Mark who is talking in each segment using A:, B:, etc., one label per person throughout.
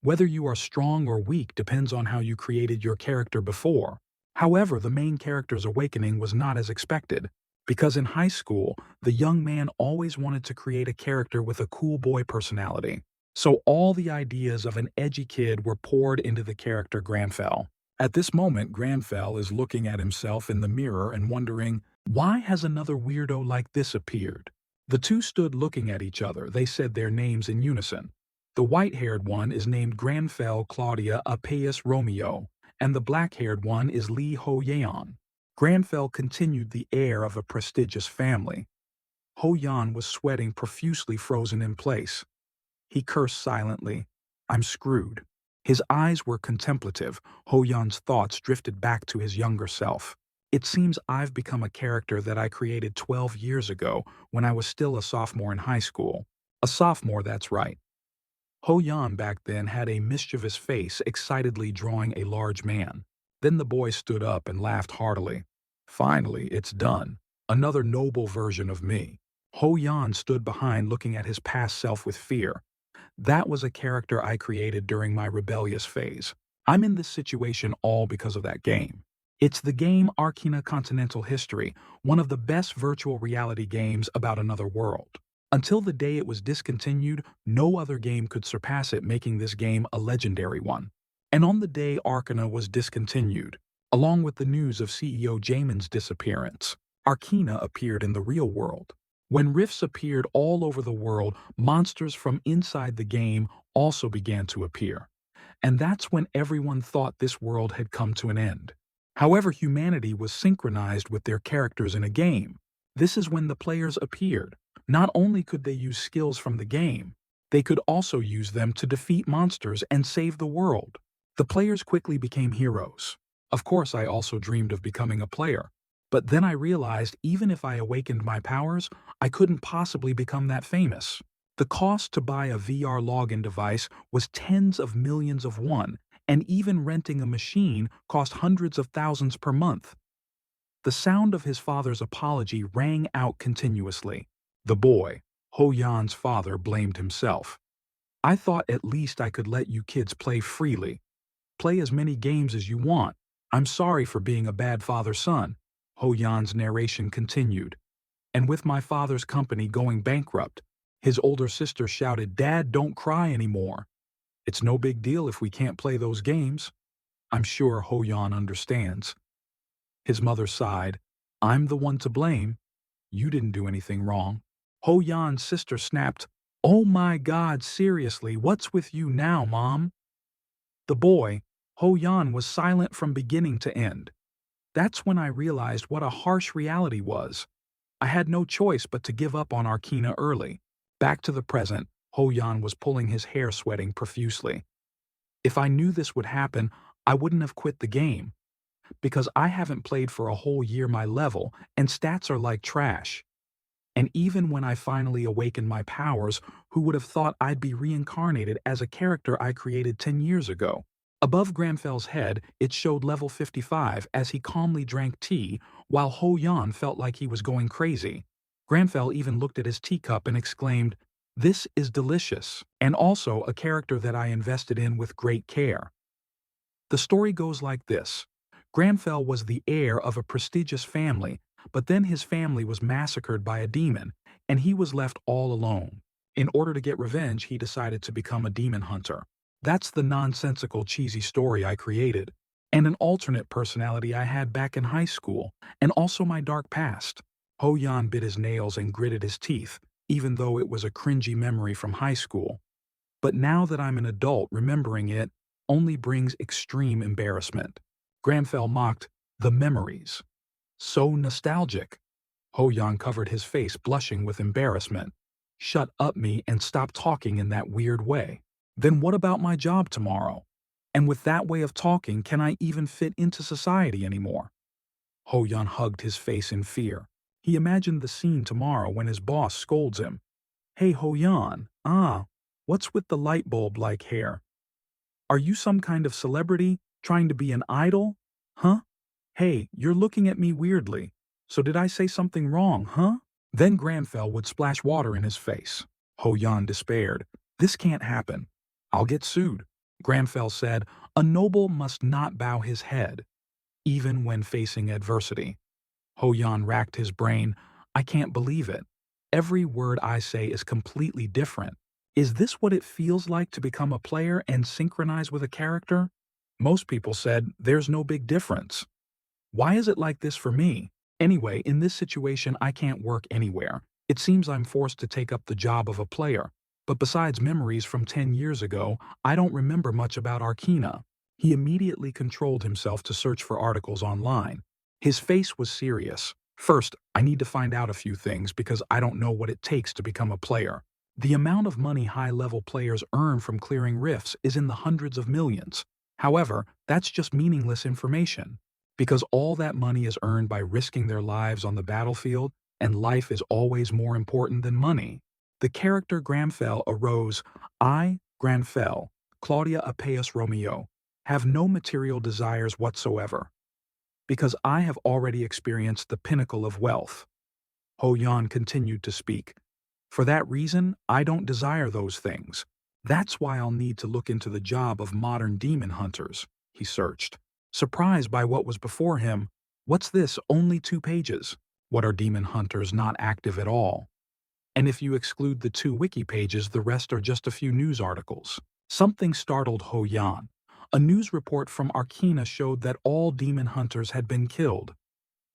A: Whether you are strong or weak depends on how you created your character before. However, the main character's awakening was not as expected, because in high school, the young man always wanted to create a character with a cool boy personality. So all the ideas of an edgy kid were poured into the character Granfell. At this moment, Granfell is looking at himself in the mirror and wondering, why has another weirdo like this appeared? The two stood looking at each other. They said their names in unison. The white-haired one is named Granfell Claudia Appius Romeo, and the black-haired one is Lee Ho Yeon. Granfell continued the air of a prestigious family. Ho Yan was sweating profusely, frozen in place. He cursed silently. I'm screwed. His eyes were contemplative. Ho Yan's thoughts drifted back to his younger self. It seems I've become a character that I created 12 years ago when I was still a sophomore in high school. A sophomore, that's right. Ho Yan back then had a mischievous face, excitedly drawing a large man. Then the boy stood up and laughed heartily. Finally, it's done. Another noble version of me. Ho Yan stood behind, looking at his past self with fear. That was a character I created during my rebellious phase. I'm in this situation all because of that game. It's the game Arcana Continental History, one of the best virtual reality games about another world. Until the day it was discontinued, no other game could surpass it, making this game a legendary one. And on the day Arcana was discontinued, along with the news of CEO Jamin's disappearance, Arcana appeared in the real world. When rifts appeared all over the world, monsters from inside the game also began to appear. And that's when everyone thought this world had come to an end. However, humanity was synchronized with their characters in a game. This is when the players appeared. Not only could they use skills from the game, they could also use them to defeat monsters and save the world. The players quickly became heroes. Of course, I also dreamed of becoming a player. But then I realized even if I awakened my powers, I couldn't possibly become that famous. The cost to buy a VR login device was tens of millions of won, and even renting a machine cost hundreds of thousands per month. The sound of his father's apology rang out continuously. The boy, Ho Yan's father, blamed himself. I thought at least I could let you kids play freely. Play as many games as you want. I'm sorry for being a bad father-son. Ho Yan's narration continued. And with my father's company going bankrupt, his older sister shouted, Dad, don't cry anymore. It's no big deal if we can't play those games. I'm sure Ho Yan understands. His mother sighed. I'm the one to blame. You didn't do anything wrong. Ho Yan's sister snapped, Oh my God, seriously, what's with you now, Mom? The boy, Ho Yan, was silent from beginning to end. That's when I realized what a harsh reality was. I had no choice but to give up on Arcana early. Back to the present, Ho Yan was pulling his hair, sweating profusely. If I knew this would happen, I wouldn't have quit the game. Because I haven't played for a whole year my level, and stats are like trash. And even when I finally awakened my powers, who would have thought I'd be reincarnated as a character I created 10 years ago? Above Granfell's head, it showed level 55 as he calmly drank tea, while Ho Yan felt like he was going crazy. Granfell even looked at his teacup and exclaimed, This is delicious, and also a character that I invested in with great care. The story goes like this. Granfell was the heir of a prestigious family, but then his family was massacred by a demon, and he was left all alone. In order to get revenge, he decided to become a demon hunter. That's the nonsensical, cheesy story I created, and an alternate personality I had back in high school, and also my dark past. Ho Yan bit his nails and gritted his teeth, even though it was a cringy memory from high school. But now that I'm an adult, remembering it only brings extreme embarrassment. Granfell mocked, The memories. So nostalgic. Ho Yan covered his face, blushing with embarrassment. Shut up, me, and stop talking in that weird way. Then what about my job tomorrow? And with that way of talking, can I even fit into society anymore? Ho Yan hugged his face in fear. He imagined the scene tomorrow when his boss scolds him. Hey Ho Yan, what's with the light bulb-like hair? Are you some kind of celebrity, trying to be an idol? Huh? Hey, you're looking at me weirdly. So did I say something wrong, huh? Then Granfell would splash water in his face. Ho Yan despaired. This can't happen. I'll get sued. Gramfell said, "A noble must not bow his head, even when facing adversity." Ho-Yan racked his brain. "I can't believe it. Every word I say is completely different. Is this what it feels like to become a player and synchronize with a character?" Most people said, "There's no big difference. Why is it like this for me? Anyway, in this situation, I can't work anywhere. It seems I'm forced to take up the job of a player. But besides memories from 10 years ago, I don't remember much about Arcana." He immediately controlled himself to search for articles online. His face was serious. "First, I need to find out a few things because I don't know what it takes to become a player. The amount of money high-level players earn from clearing rifts is in the hundreds of millions. However, that's just meaningless information, because all that money is earned by risking their lives on the battlefield, and life is always more important than money." The character Gramfell arose. "I, Gramfell, Claudia Appius Romeo, have no material desires whatsoever, because I have already experienced the pinnacle of wealth." Ho-Yan continued to speak. "For that reason, I don't desire those things. That's why I'll need to look into the job of modern demon hunters." He searched, surprised by what was before him. "What's this? Only 2 pages. What are demon hunters not active at all? And if you exclude the 2 wiki pages, the rest are just a few news articles." Something startled Ho-Yan. A news report from Arcana showed that all demon hunters had been killed.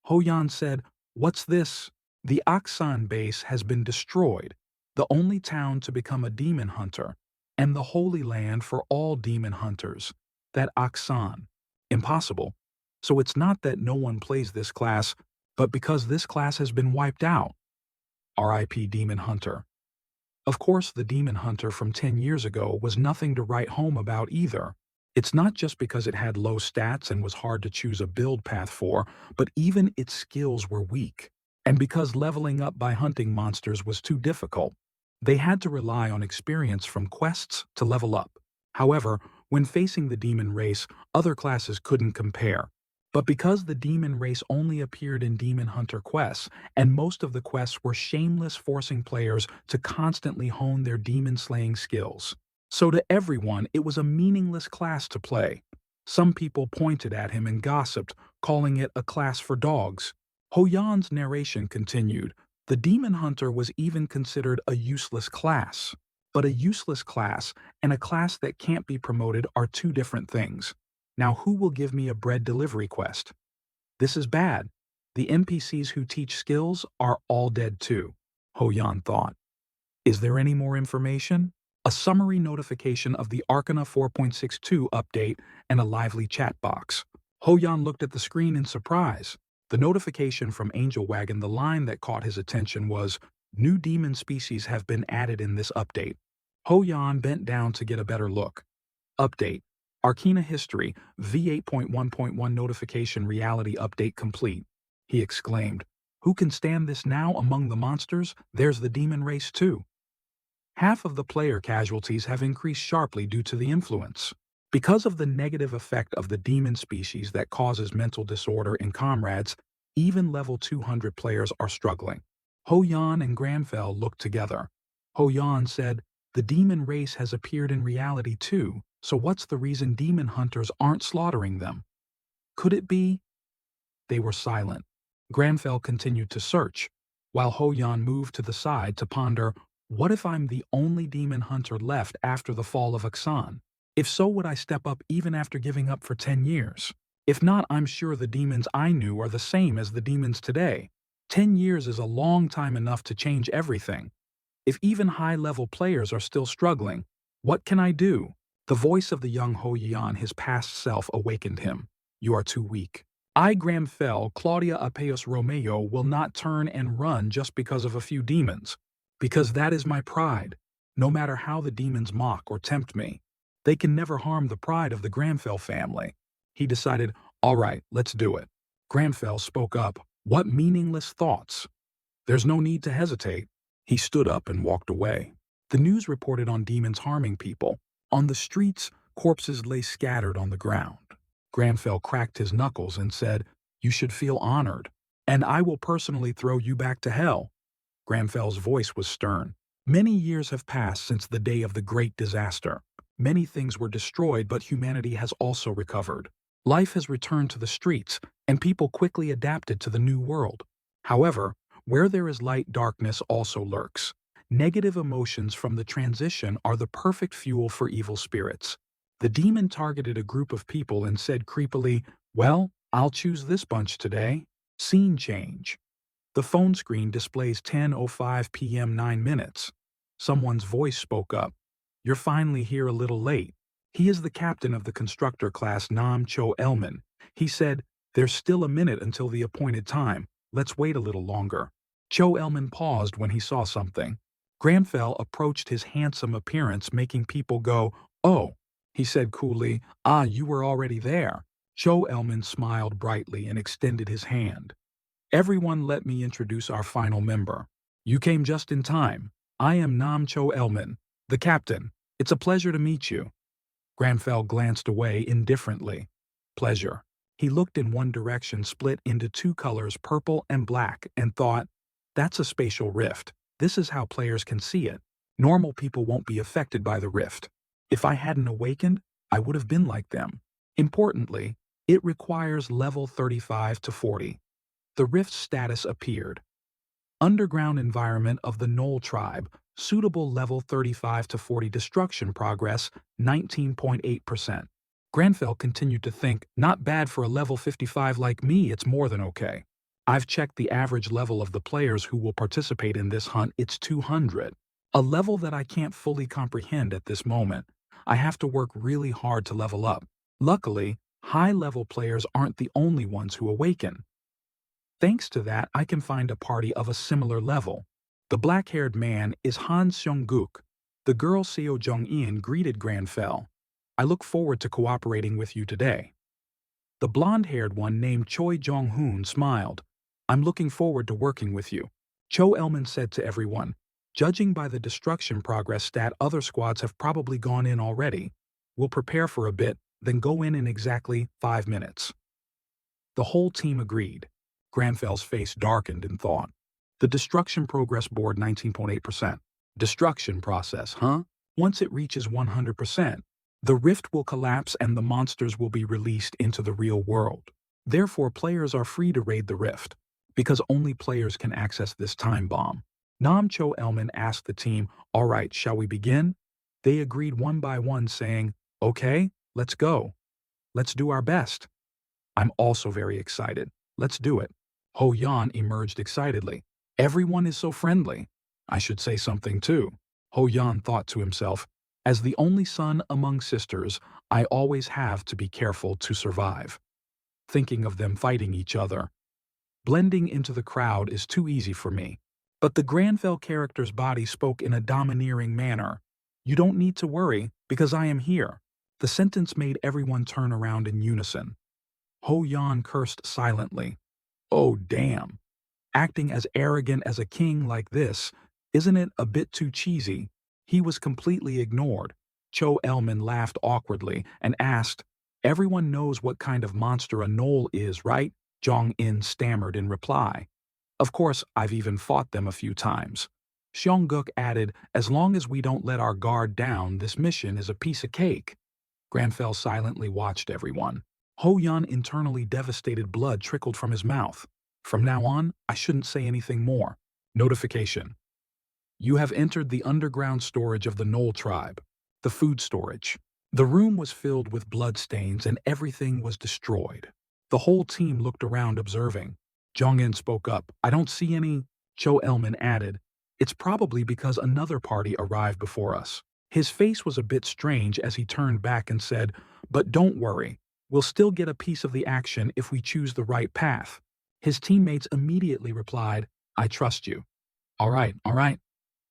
A: Ho-Yan said, "What's this? The Aksan base has been destroyed, the only town to become a demon hunter, and the holy land for all demon hunters. That Aksan. Impossible. So it's not that no one plays this class, but because this class has been wiped out. R.I.P. Demon Hunter." Of course, the demon hunter from 10 years ago was nothing to write home about either. It's not just because it had low stats and was hard to choose a build path for, but even its skills were weak. And because leveling up by hunting monsters was too difficult, they had to rely on experience from quests to level up. However, when facing the demon race, other classes couldn't compare. But because the demon race only appeared in Demon Hunter quests, and most of the quests were shameless, forcing players to constantly hone their demon-slaying skills. So to everyone, it was a meaningless class to play. Some people pointed at him and gossiped, calling it a class for dogs. Ho-Yan's narration continued. The Demon Hunter was even considered a useless class. But a useless class and a class that can't be promoted are 2 different things. Now who will give me a bread delivery quest? This is bad. The NPCs who teach skills are all dead too, Ho-Yan thought. Is there any more information? A summary notification of the Arcana 4.62 update and a lively chat box. Ho-Yan looked at the screen in surprise. The notification from Angel Wagon, the line that caught his attention was, "New demon species have been added in this update." Ho-Yan bent down to get a better look. Update. Arcana History, V8.1.1 Notification Reality Update Complete. He exclaimed, "Who can stand this now among the monsters? There's the demon race too." Half of the player casualties have increased sharply due to the influence. Because of the negative effect of the demon species that causes mental disorder in comrades, even level 200 players are struggling. Ho-Yan and Gramfell looked together. Ho-Yan said, "The demon race has appeared in reality too. So what's the reason demon hunters aren't slaughtering them? Could it be?" They were silent. Gramfell continued to search, while Ho-Yan moved to the side to ponder, what if I'm the only demon hunter left after the fall of Aksan? If so, would I step up even after giving up for 10 years? If not, I'm sure the demons I knew are the same as the demons today. 10 years is a long time enough to change everything. If even high-level players are still struggling, what can I do? The voice of the young Ho-Yan, his past self, awakened him. "You are too weak. I, Gramfell, Claudia Appius Romeo, will not turn and run just because of a few demons. Because that is my pride. No matter how the demons mock or tempt me, they can never harm the pride of the Gramfell family." He decided, "All right, let's do it." Gramfell spoke up. "What meaningless thoughts? There's no need to hesitate." He stood up and walked away. The news reported on demons harming people. On the streets, corpses lay scattered on the ground. Gramfell cracked his knuckles and said, "You should feel honored, and I will personally throw you back to hell." Gramfell's voice was stern. "Many years have passed since the day of the great disaster. Many things were destroyed, but humanity has also recovered. Life has returned to the streets, and people quickly adapted to the new world. However, where there is light, darkness also lurks. Negative emotions from the transition are the perfect fuel for evil spirits. The demon targeted a group of people and said creepily, "Well, I'll choose this bunch today." Scene change. The phone screen displays 10:05 p.m. 9 minutes. Someone's voice spoke up. "You're finally here a little late." He is the captain of the constructor class Nam Cho Elman. He said, "There's still a minute until the appointed time. Let's wait a little longer." Cho Elman paused when he saw something. Granfell approached his handsome appearance, making people go, "Oh." He said coolly, "Ah, you were already there." Cho Elman smiled brightly and extended his hand. "Everyone, let me introduce our final member. You came just in time. I am Nam Cho Elman, the captain. It's a pleasure to meet you." Granfell glanced away indifferently. Pleasure. He looked in one direction, split into two colors, purple and black, and thought, that's a spatial rift. This is how players can see it. Normal people won't be affected by the rift. If I hadn't awakened, I would have been like them. Importantly, it requires level 35 to 40. The rift status appeared. Underground environment of the Knoll tribe, suitable level 35 to 40 destruction progress, 19.8%. Granfell continued to think, not bad for a level 55 like me, it's more than okay. I've checked the average level of the players who will participate in this hunt, it's 200. A level that I can't fully comprehend at this moment. I have to work really hard to level up. Luckily, high-level players aren't the only ones who awaken. Thanks to that, I can find a party of a similar level. The black-haired man is Han Seong-guk. The girl Seo Jong-in greeted Granfell. I look forward to cooperating with you today. The blonde-haired one named Choi Jong-hoon smiled. I'm looking forward to working with you. Cho Elman said to everyone, judging by the destruction progress stat, other squads have probably gone in already. We'll prepare for a bit, then go in exactly 5 minutes. The whole team agreed. Granfell's face darkened in thought. The destruction progress board 19.8%. Destruction process, huh? Once it reaches 100%, the rift will collapse and the monsters will be released into the real world. Therefore, players are free to raid the rift, because only players can access this time bomb. Nam Cho Elman asked the team, all right, shall we begin? They agreed one by one, saying, okay, let's go. Let's do our best. I'm also very excited. Let's do it. Ho Yan emerged excitedly. Everyone is so friendly. I should say something too. Ho Yan thought to himself, as the only son among sisters, I always have to be careful to survive. Thinking of them fighting each other. Blending into the crowd is too easy for me. But the Granfell character's body spoke in a domineering manner. You don't need to worry, because I am here. The sentence made everyone turn around in unison. Ho Yan cursed silently. Oh, damn. Acting as arrogant as a king like this, isn't it a bit too cheesy? He was completely ignored. Cho Elman laughed awkwardly and asked, everyone knows what kind of monster a knoll is, right? Jong-in stammered in reply. Of course, I've even fought them a few times. Seong-guk added, as long as we don't let our guard down, this mission is a piece of cake. Granfell silently watched everyone. Ho Yan internally devastated, blood trickled from his mouth. From now on, I shouldn't say anything more. Notification. You have entered the underground storage of the Knoll tribe, the food storage. The room was filled with bloodstains and everything was destroyed. The whole team looked around observing. Jong-in spoke up. I don't see any. Cho Elman added. It's probably because another party arrived before us. His face was a bit strange as he turned back and said, but don't worry. We'll still get a piece of the action if we choose the right path. His teammates immediately replied, I trust you. All right.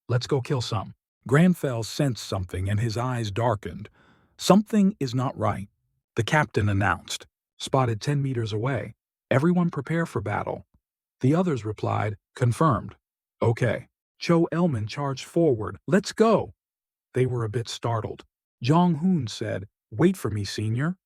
A: Let's go kill some. Granfell sensed something and his eyes darkened. Something is not right, the captain announced. Spotted 10 meters away. Everyone prepare for battle. The others replied, confirmed. Okay. Cho Elman charged forward. Let's go. They were a bit startled. Jong-hoon said, wait for me, senior.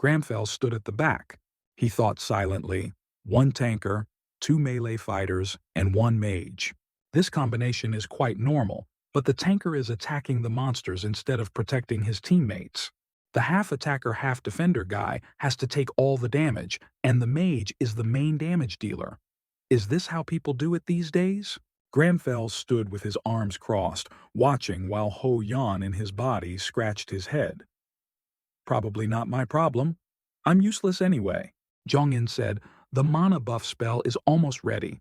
A: Granfell stood at the back. He thought silently. 1 tanker, 2 melee fighters, and 1 mage. This combination is quite normal. but the tanker is attacking the monsters instead of protecting his teammates. The half-attacker, half-defender guy has to take all the damage, and the mage is the main damage dealer. Is this how people do it these days? Granfell stood with his arms crossed, watching while Ho Yan in his body scratched his head. Probably not my problem. I'm useless anyway. Jong-in said, the mana buff spell is almost ready.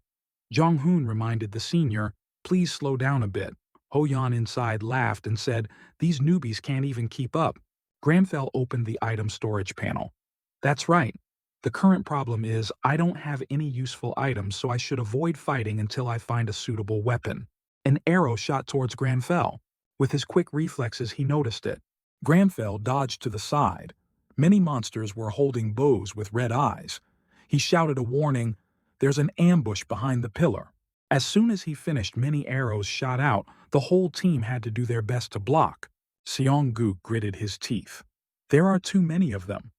A: Jong-hoon reminded the senior, please slow down a bit. Ho Yan inside laughed and said, these newbies can't even keep up. Granfell opened the item storage panel. That's right. The current problem is I don't have any useful items, so I should avoid fighting until I find a suitable weapon. An arrow shot towards Granfell. With his quick reflexes, he noticed it. Granfell dodged to the side. Many monsters were holding bows with red eyes. He shouted a warning, there's an ambush behind the pillar. As soon as he finished, many arrows shot out. The whole team had to do their best to block. Seong-guk gritted his teeth. There are too many of them.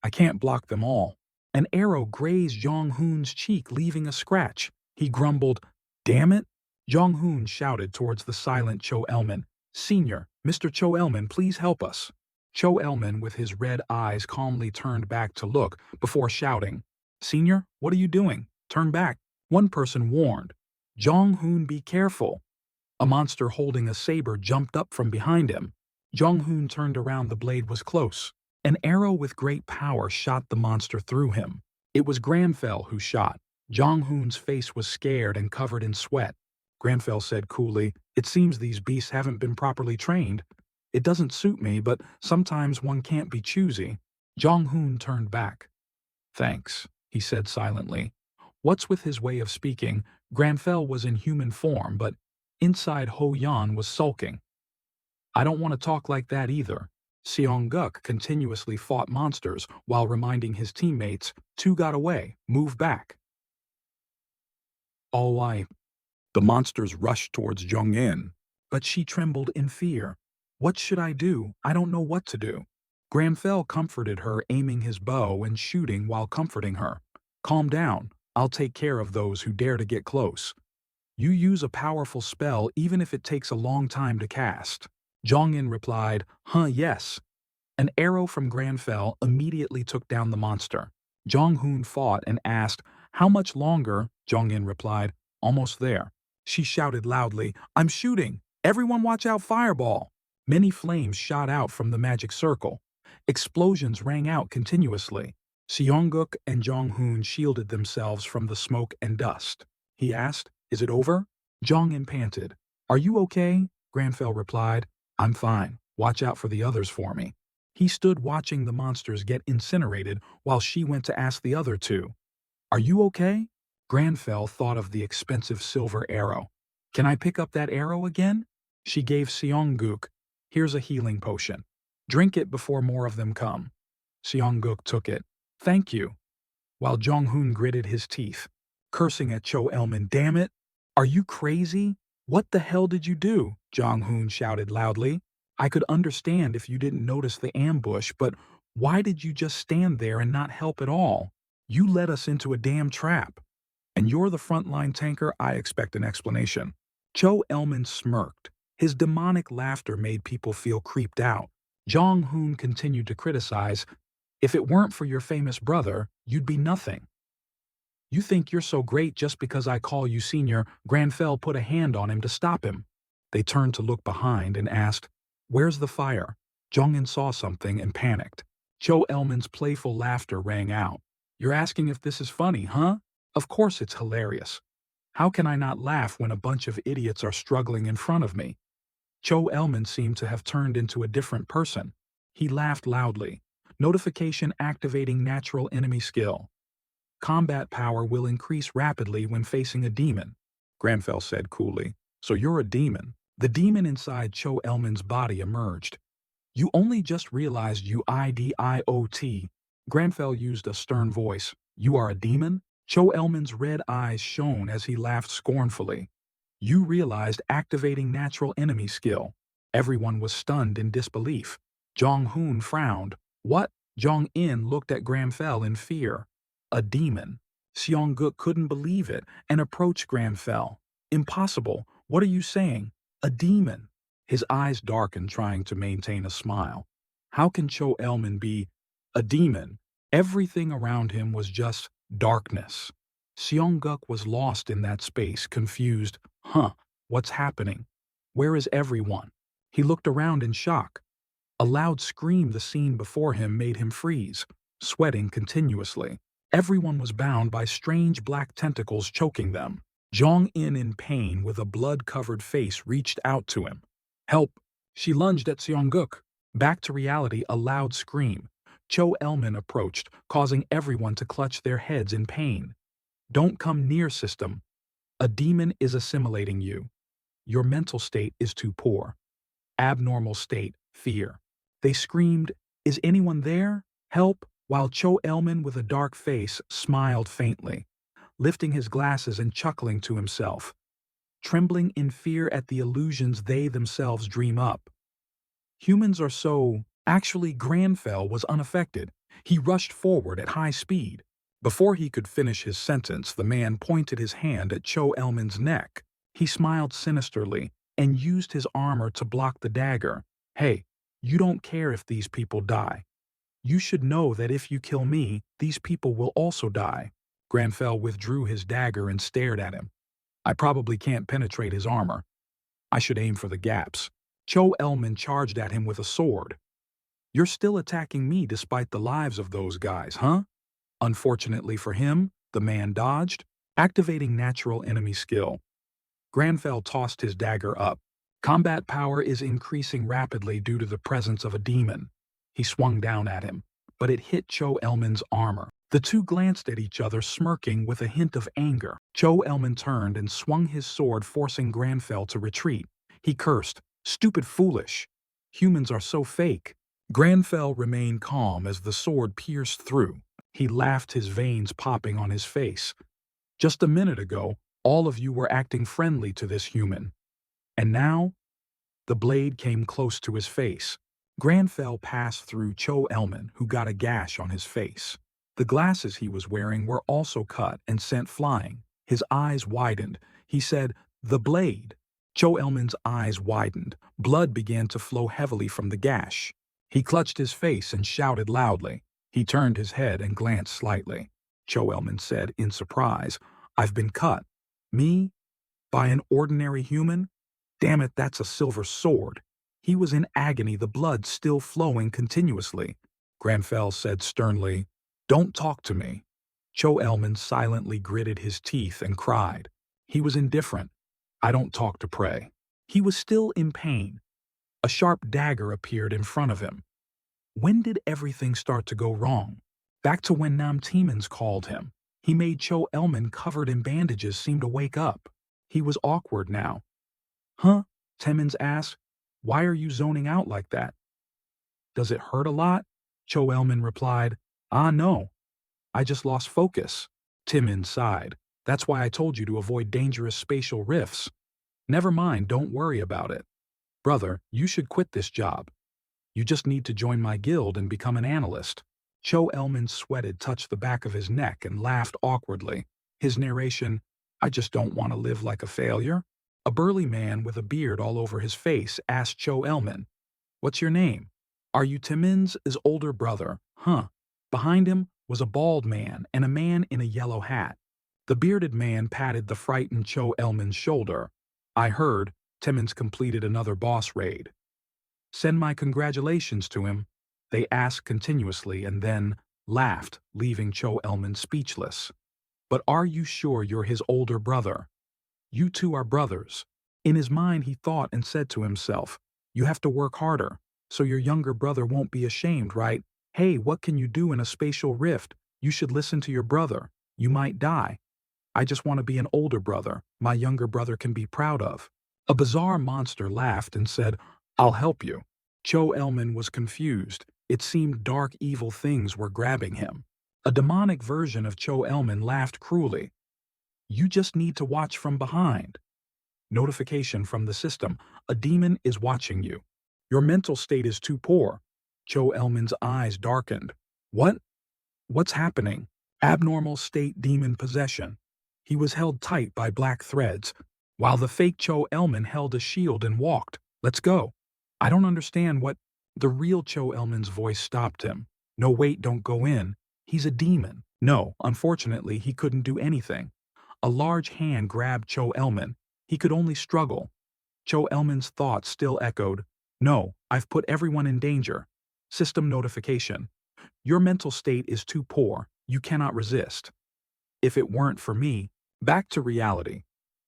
A: I can't block them all. An arrow grazed Jong-hoon's cheek, leaving a scratch. He grumbled, damn it. Jong-hoon shouted towards the silent Cho Elman. Senior, Mr. Cho Elman, please help us. Cho Elman, with his red eyes, calmly turned back to look before shouting, Senior, what are you doing? Turn back. One person warned, Jong-hoon, be careful. A monster holding a saber jumped up from behind him. Jong-hoon turned around. The blade was close. An arrow with great power shot the monster through him. It was Granfell who shot. Jong-hoon's face was scared and covered in sweat. Granfell said coolly, it seems these beasts haven't been properly trained. It doesn't suit me, but sometimes one can't be choosy. Jong-hoon turned back. Thanks, he said silently. What's with his way of speaking, Granfell was in human form, but inside Ho Yan was sulking. I don't want to talk like that either. Seong-guk continuously fought monsters while reminding his teammates, two got away, move back. The monsters rushed towards Jong-in, but she trembled in fear. What should I do? I don't know what to do. Granfell comforted her, aiming his bow and shooting while comforting her. Calm down. I'll take care of those who dare to get close. You use a powerful spell even if it takes a long time to cast. Jong-in replied, yes. An arrow from Granfell immediately took down the monster. Jong-hoon fought and asked, how much longer? Jong-in replied, almost there. She shouted loudly, I'm shooting! Everyone watch out, fireball! Many flames shot out from the magic circle. Explosions rang out continuously. Seong-guk and Jong-hoon shielded themselves from the smoke and dust. He asked, is it over? Jong-in panted. Are you okay? Granfell replied, I'm fine. Watch out for the others for me. He stood watching the monsters get incinerated while she went to ask the other two. Are you okay? Granfell thought of the expensive silver arrow. Can I pick up that arrow again? She gave Seong-guk, here's a healing potion. Drink it before more of them come. Seong-guk took it. Thank you. While Jong-hoon gritted his teeth, cursing at Cho Elman, damn it. Are you crazy? What the hell did you do? Jong-hoon shouted loudly. I could understand if you didn't notice the ambush, but why did you just stand there and not help at all? You led us into a damn trap. And you're the frontline tanker, I expect an explanation. Cho Elman smirked. His demonic laughter made people feel creeped out. Jong-hoon continued to criticize, if it weren't for your famous brother, you'd be nothing. You think you're so great just because I call you senior. Granfell put a hand on him to stop him. They turned to look behind and asked, where's the fire? Jong-in saw something and panicked. Cho Elman's playful laughter rang out. You're asking if this is funny, huh? Of course it's hilarious. How can I not laugh when a bunch of idiots are struggling in front of me? Cho Elman seemed to have turned into a different person. He laughed loudly. Notification activating natural enemy skill. Combat power will increase rapidly when facing a demon, Granfell said coolly. So you're a demon. The demon inside Cho Elman's body emerged. You only just realized you idiot. Granfell used a stern voice. You are a demon? Cho Elman's red eyes shone as he laughed scornfully. You realized activating natural enemy skill. Everyone was stunned in disbelief. Jong-hoon frowned. What? Jong-in looked at Granfell in fear. A demon. Seong-guk couldn't believe it and approached Granfell. Impossible. What are you saying? A demon. His eyes darkened, trying to maintain a smile. How can Cho Elman be a demon? Everything around him was just darkness. Seongguk was lost in that space, confused. What's happening? Where is everyone? He looked around in shock. A loud scream the scene before him made him freeze, sweating continuously. Everyone was bound by strange black tentacles choking them. Jong-in, in pain with a blood-covered face, reached out to him. Help! She lunged at Seongguk. Back to reality, a loud scream. Cho Elman approached, causing everyone to clutch their heads in pain. Don't come near, system. A demon is assimilating you. Your mental state is too poor. Abnormal state, fear. They screamed, is anyone there? Help! While Cho Elman, with a dark face, smiled faintly, lifting his glasses and chuckling to himself, trembling in fear at the illusions they themselves dream up. Humans are so... Actually, Granfell was unaffected. He rushed forward at high speed. Before he could finish his sentence, the man pointed his hand at Cho Elman's neck. He smiled sinisterly and used his armor to block the dagger. Hey, you don't care if these people die. You should know that if you kill me, these people will also die. Granfell withdrew his dagger and stared at him. I probably can't penetrate his armor. I should aim for the gaps. Cho Elman charged at him with a sword. You're still attacking me despite the lives of those guys, huh? Unfortunately for him, the man dodged, activating natural enemy skill. Granfell tossed his dagger up. Combat power is increasing rapidly due to the presence of a demon. He swung down at him, but it hit Cho Elman's armor. The two glanced at each other, smirking with a hint of anger. Cho Elman turned and swung his sword, forcing Granfell to retreat. He cursed, "Stupid foolish. Humans are so fake." Granfell remained calm as the sword pierced through. He laughed, his veins popping on his face. Just a minute ago, all of you were acting friendly to this human. And now? The blade came close to his face. Granfell passed through Cho Elman, who got a gash on his face. The glasses he was wearing were also cut and sent flying. His eyes widened. He said, "The blade." Cho Elman's eyes widened. Blood began to flow heavily from the gash. He clutched his face and shouted loudly. He turned his head and glanced slightly. Cho Elman said in surprise, "I've been cut." "Me? By an ordinary human? Damn it, that's a silver sword." He was in agony, the blood still flowing continuously. Granfell said sternly, "Don't talk to me." Cho Elman silently gritted his teeth and cried. He was indifferent. "I don't talk to prey." He was still in pain. A sharp dagger appeared in front of him. When did everything start to go wrong? Back to when Nam Tiemens called him. He made Cho Elman, covered in bandages, seem to wake up. He was awkward now. "Huh?" Tiemens asked. "Why are you zoning out like that?" "Does it hurt a lot?" Cho Elman replied. "Ah, no. I just lost focus." Tiemens sighed. "That's why I told you to avoid dangerous spatial rifts." "Never mind, don't worry about it. Brother, you should quit this job. You just need to join my guild and become an analyst." Cho Elman sweated, touched the back of his neck, and laughed awkwardly. His narration, "I just don't want to live like a failure." A burly man with a beard all over his face asked Cho Elman, "What's your name?" "Are you Tiemens' older brother?" "Huh." Behind him was a bald man and a man in a yellow hat. The bearded man patted the frightened Cho Elman's shoulder. "I heard Tiemens completed another boss raid." "Send my congratulations to him," they asked continuously, and then laughed, leaving Cho Elman speechless. "But are you sure you're his older brother? You two are brothers." In his mind, he thought and said to himself, "You have to work harder, so your younger brother won't be ashamed, right? Hey, what can you do in a spatial rift? You should listen to your brother. You might die. I just want to be an older brother my younger brother can be proud of." A bizarre monster laughed and said, "I'll help you." Cho Elman was confused. It seemed dark, evil things were grabbing him. A demonic version of Cho Elman laughed cruelly. "You just need to watch from behind." Notification from the system. A demon is watching you. Your mental state is too poor. Cho Elman's eyes darkened. What? What's happening? Abnormal state demon possession. He was held tight by black threads. while the fake Cho Elman held a shield and walked. Let's go. I don't understand what. The real Cho Elman's voice stopped him. No, wait, don't go in. He's a demon. No, unfortunately, he couldn't do anything. A large hand grabbed Cho Elman. He could only struggle. Cho Elman's thoughts still echoed. No, I've put everyone in danger. System notification. Your mental state is too poor. You cannot resist. If it weren't for me. Back to reality.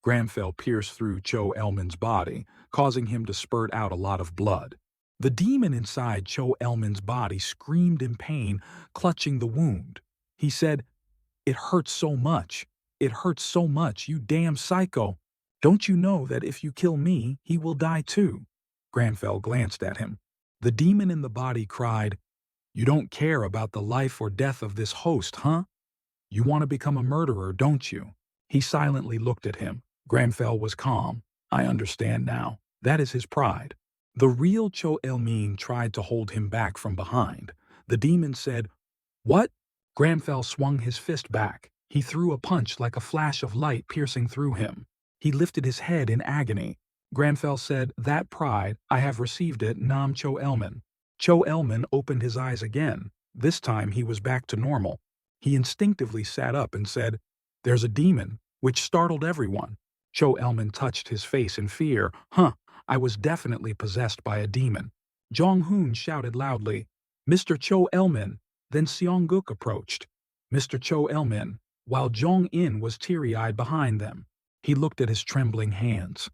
A: Gramfell pierced through Cho Elman's body, causing him to spurt out a lot of blood. The demon inside Cho Elman's body screamed in pain, clutching the wound. He said, "It hurts so much. It hurts so much, you damn psycho. Don't you know that if you kill me, he will die too?" Granfell glanced at him. The demon in the body cried, "You don't care about the life or death of this host, huh? You want to become a murderer, don't you?" He silently looked at him. Granfell was calm. "I understand now. That is his pride." The real Cho Elmin tried to hold him back from behind. The demon said, "What?" Granfell swung his fist back. He threw a punch like a flash of light piercing through him. He lifted his head in agony. Granfell said, "That pride, I have received it, Nam Cho Elman." Cho Elman opened his eyes again. This time he was back to normal. He instinctively sat up and said, "There's a demon," which startled everyone. Cho Elman touched his face in fear. "Huh, I was definitely possessed by a demon." Jong-hoon shouted loudly, "Mr. Cho Elman." Then Seong-guk approached. "Mr. Cho Elman," while Jong-in was teary-eyed behind them. He looked at his trembling hands.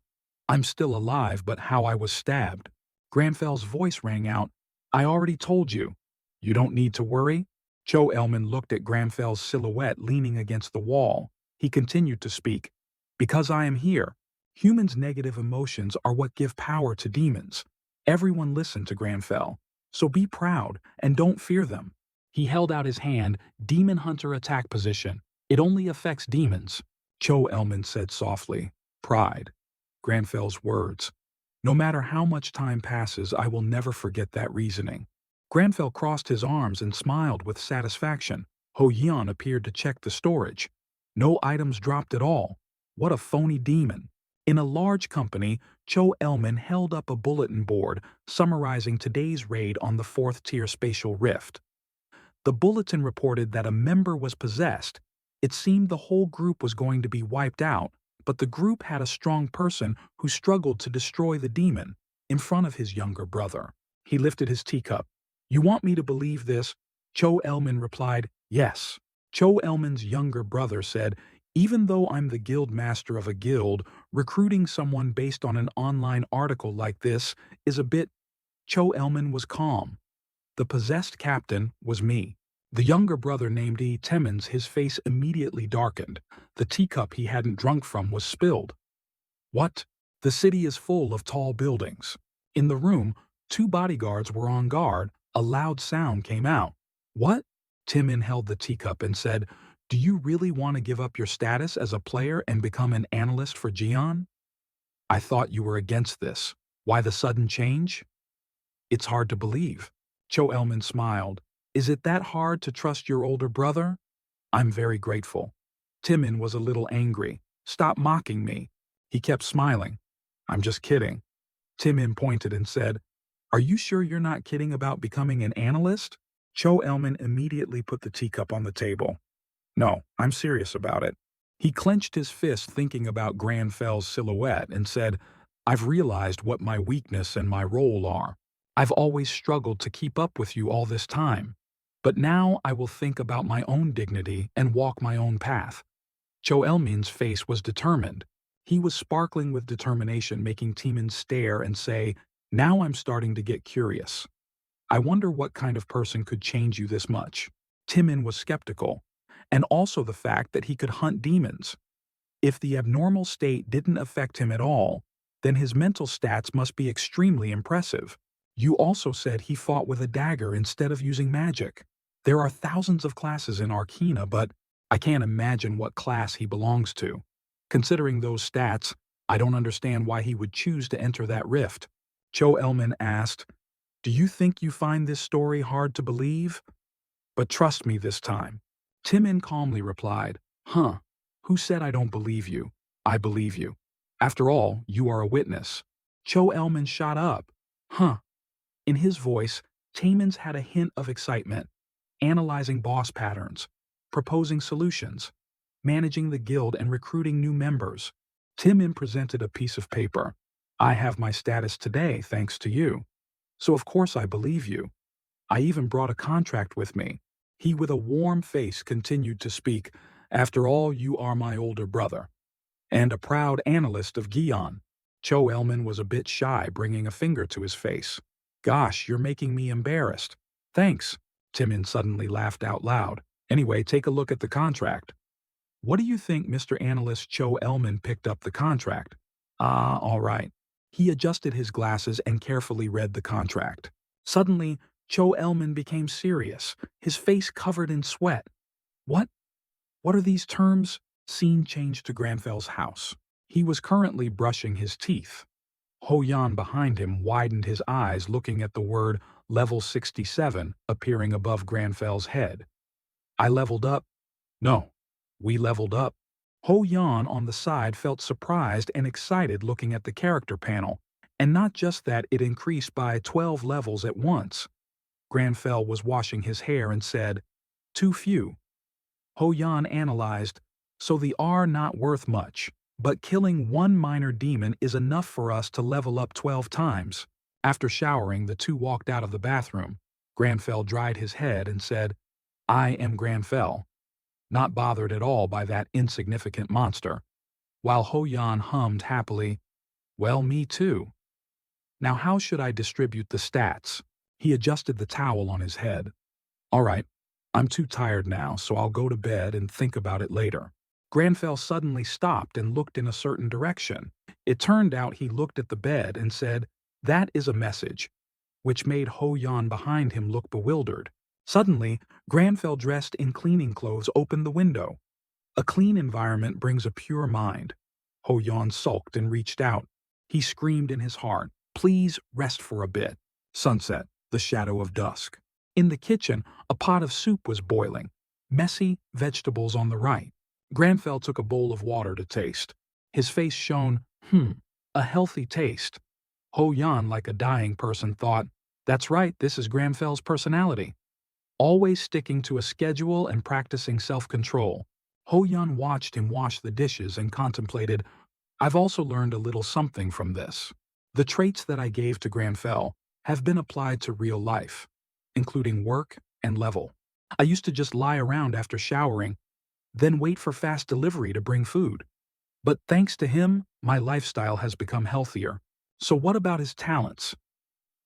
A: "I'm still alive, but how I was stabbed." Granfell's voice rang out, "I already told you. You don't need to worry." Cho Elman looked at Granfell's silhouette leaning against the wall. He continued to speak. "Because I am here. Humans' negative emotions are what give power to demons." Everyone listened to Granfell. "So be proud and don't fear them." He held out his hand, "Demon Hunter attack position. It only affects demons." Cho Elman said softly, "Pride." Granfell's words. "No matter how much time passes, I will never forget that reasoning." Granfell crossed his arms and smiled with satisfaction. Ho Yeon appeared to check the storage. No items dropped at all. What a phony demon. In a large company, Cho Elman held up a bulletin board summarizing today's raid on the 4th-tier spatial rift. The bulletin reported that a member was possessed. It seemed the whole group was going to be wiped out, but the group had a strong person who struggled to destroy the demon in front of his younger brother. He lifted his teacup. "You want me to believe this?" Cho Elman replied, "Yes." Cho Elman's younger brother said, "Even though I'm the guild master of a guild, recruiting someone based on an online article like this is a bit." Cho Elman was calm. "The possessed captain was me." The younger brother named E. Timmons, his face immediately darkened. The teacup he hadn't drunk from was spilled. "What?" "The city is full of tall buildings." In the room, 2 bodyguards were on guard. A loud sound came out. "What?" Timon held the teacup and said, "Do you really want to give up your status as a player and become an analyst for Gion? I thought you were against this. Why the sudden change?" "It's hard to believe." Cho Elman smiled. "Is it that hard to trust your older brother?" "I'm very grateful." Timon was a little angry. "Stop mocking me." He kept smiling. "I'm just kidding." Timon pointed and said, "Are you sure you're not kidding about becoming an analyst?" Cho Elman immediately put the teacup on the table. "No, I'm serious about it." He clenched his fist thinking about Granfell's silhouette and said, "I've realized what my weakness and my role are. I've always struggled to keep up with you all this time. But now I will think about my own dignity and walk my own path." Cho Elmin's face was determined. He was sparkling with determination, making Timon stare and say, "Now I'm starting to get curious. I wonder what kind of person could change you this much." Timon was skeptical, and also the fact that he could hunt demons. If the abnormal state didn't affect him at all, then his mental stats must be extremely impressive. "You also said he fought with a dagger instead of using magic. There are thousands of classes in Arcana, but I can't imagine what class he belongs to. Considering those stats, I don't understand why he would choose to enter that rift." Cho Elman asked, "Do you think you find this story hard to believe? But trust me this time." Timon calmly replied, "Huh, who said I don't believe you? I believe you. After all, you are a witness. Cho Elman shot up. Huh. In his voice, Taemons had a hint of excitement, analyzing boss patterns, proposing solutions, managing the guild and recruiting new members. Timon presented a piece of paper. I have my status today thanks to you. So of course I believe you. I even brought a contract with me. He with a warm face continued to speak. After all, you are my older brother. And a proud analyst of Gion. Cho Elman was a bit shy, bringing a finger to his face. Gosh, you're making me embarrassed. Thanks. Timon suddenly laughed out loud. Anyway, take a look at the contract. What do you think Mr. Analyst Cho Elman picked up the contract? Ah, all right. He adjusted his glasses and carefully read the contract. Suddenly, Cho Elman became serious, his face covered in sweat. What? What are these terms? Scene changed to Granfel's house. He was currently brushing his teeth. Ho Yan behind him widened his eyes looking at the word Level 67 appearing above Granfel's head. I leveled up. No, we leveled up. Ho Yan on the side felt surprised and excited looking at the character panel, and not just that, it increased by 12 levels at once. Granfell was washing his hair and said, Too few. Ho Yan analyzed, so the are not worth much, but killing one minor demon is enough for us to level up 12 times. After showering, the two walked out of the bathroom. Granfell dried his head and said, I am Granfell, not bothered at all by that insignificant monster, while Ho Yan hummed happily, Well, me too. Now how should I distribute the stats? He adjusted the towel on his head. All right, I'm too tired now, so I'll go to bed and think about it later. Granfell suddenly stopped and looked in a certain direction. It turned out he looked at the bed and said, That is a message, which made Ho Yan behind him look bewildered. Suddenly, Granfell dressed in cleaning clothes opened the window. A clean environment brings a pure mind. Ho Yan sulked and reached out. He screamed in his heart, Please rest for a bit. Sunset, the shadow of dusk. In the kitchen, a pot of soup was boiling. Messy, vegetables on the right. Granfell took a bowl of water to taste. His face shone, a healthy taste. Ho Yan, like a dying person, thought, That's right, this is Granfell's personality. Always sticking to a schedule and practicing self-control. Ho Yan watched him wash the dishes and contemplated, I've also learned a little something from this. The traits that I gave to Granfell have been applied to real life, including work and level. I used to just lie around after showering, then wait for fast delivery to bring food. But thanks to him, my lifestyle has become healthier. So what about his talents?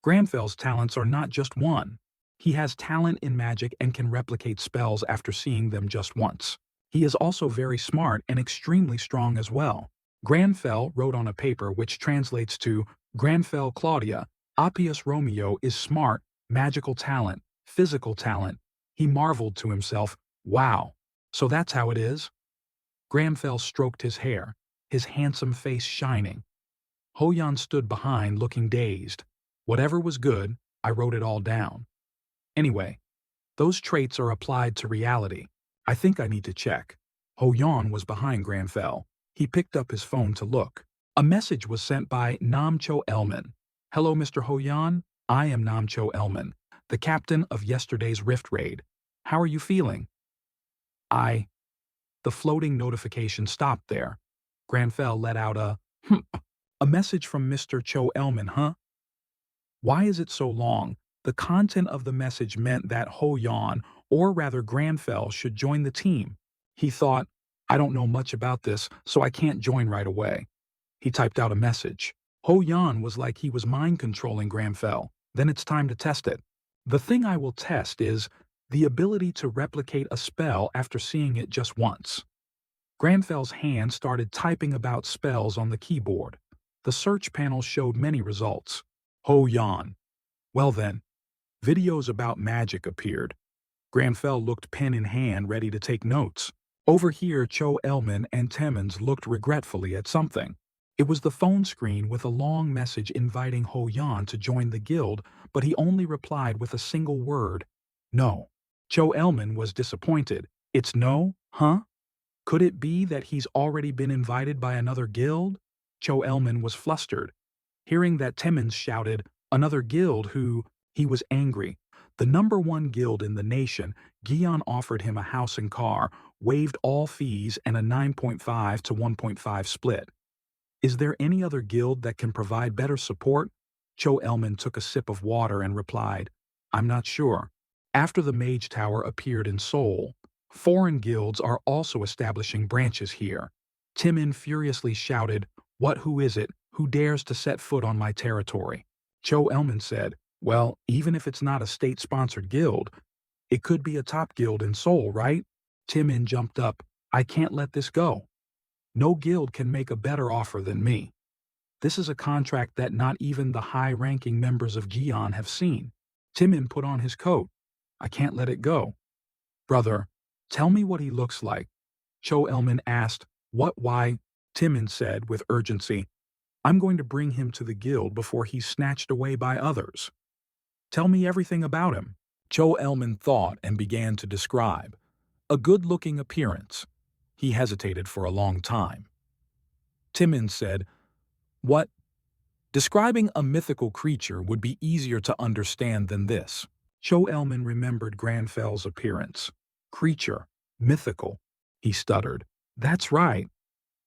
A: Granfell's talents are not just one. He has talent in magic and can replicate spells after seeing them just once. He is also very smart and extremely strong as well. Granfell wrote on a paper which translates to Granfell Claudia, Appius Romeo is smart, magical talent, physical talent. He marveled to himself, Wow, so that's how it is? Granfell stroked his hair, his handsome face shining. Ho Yan stood behind looking dazed. Whatever was good, I wrote it all down. Anyway, those traits are applied to reality. I think I need to check. Ho Yan was behind Granfell. He picked up his phone to look. A message was sent by Namcho Elman. Hello, Mr. Ho Yan. I am Namcho Elman, the captain of yesterday's Rift Raid. How are you feeling? The floating notification stopped there. Granfell let out a message from Mr. Cho Elman, huh? Why is it so long? The content of the message meant that Ho Yan, or rather Granfell, should join the team. He thought, I don't know much about this, so I can't join right away. He typed out a message. Ho Yan was like he was mind-controlling Granfell. Then it's time to test it. The thing I will test is the ability to replicate a spell after seeing it just once. Granfell's hand started typing about spells on the keyboard. The search panel showed many results. Ho Yan. Well then, videos about magic appeared. Granfell looked pen in hand ready to take notes. Over here, Cho Elman and Temmons looked regretfully at something. It was the phone screen with a long message inviting Ho Yan to join the guild, but he only replied with a single word, No. Cho Elman was disappointed. It's no, huh? Could it be that he's already been invited by another guild? Cho Elman was flustered. Hearing that Timmins shouted, "Another guild who," he was angry. The number one guild in the nation, Gion offered him a house and car, waived all fees and a 9.5 to 1.5 split. Is there any other guild that can provide better support? Cho Elman took a sip of water and replied, "I'm not sure." After the Mage Tower appeared in Seoul, foreign guilds are also establishing branches here. Timon furiously shouted, Who is it? Who dares to set foot on my territory?" Cho Elman said, "Well, even if it's not a state-sponsored guild, it could be a top guild in Seoul, right?" Timon jumped up, "I can't let this go. No guild can make a better offer than me. This is a contract that not even the high-ranking members of Gion have seen." Timon put on his coat. "I can't let it go." "Brother, tell me what he looks like." Cho Elman asked. Why?" Timon said with urgency. "I'm going to bring him to the guild before he's snatched away by others. Tell me everything about him." Cho Elman thought and began to describe. A good-looking appearance. He hesitated for a long time. Timon said, "What? Describing a mythical creature would be easier to understand than this." Cho Elman remembered Granfell's appearance. "Creature, mythical," he stuttered. "That's right.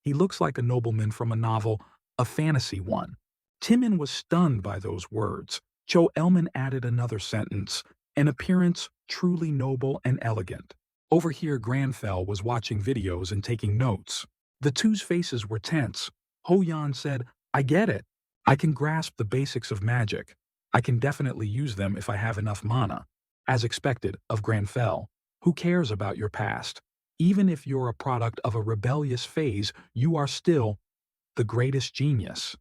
A: He looks like a nobleman from a novel, a fantasy one." Timon was stunned by those words. Cho Elman added another sentence, "An appearance truly noble and elegant." Over here Granfell was watching videos and taking notes. The two's faces were tense. Ho Yan said, "I get it. I can grasp the basics of magic. I can definitely use them if I have enough mana." As expected of Granfell, "Who cares about your past? Even if you're a product of a rebellious phase, you are still the greatest genius."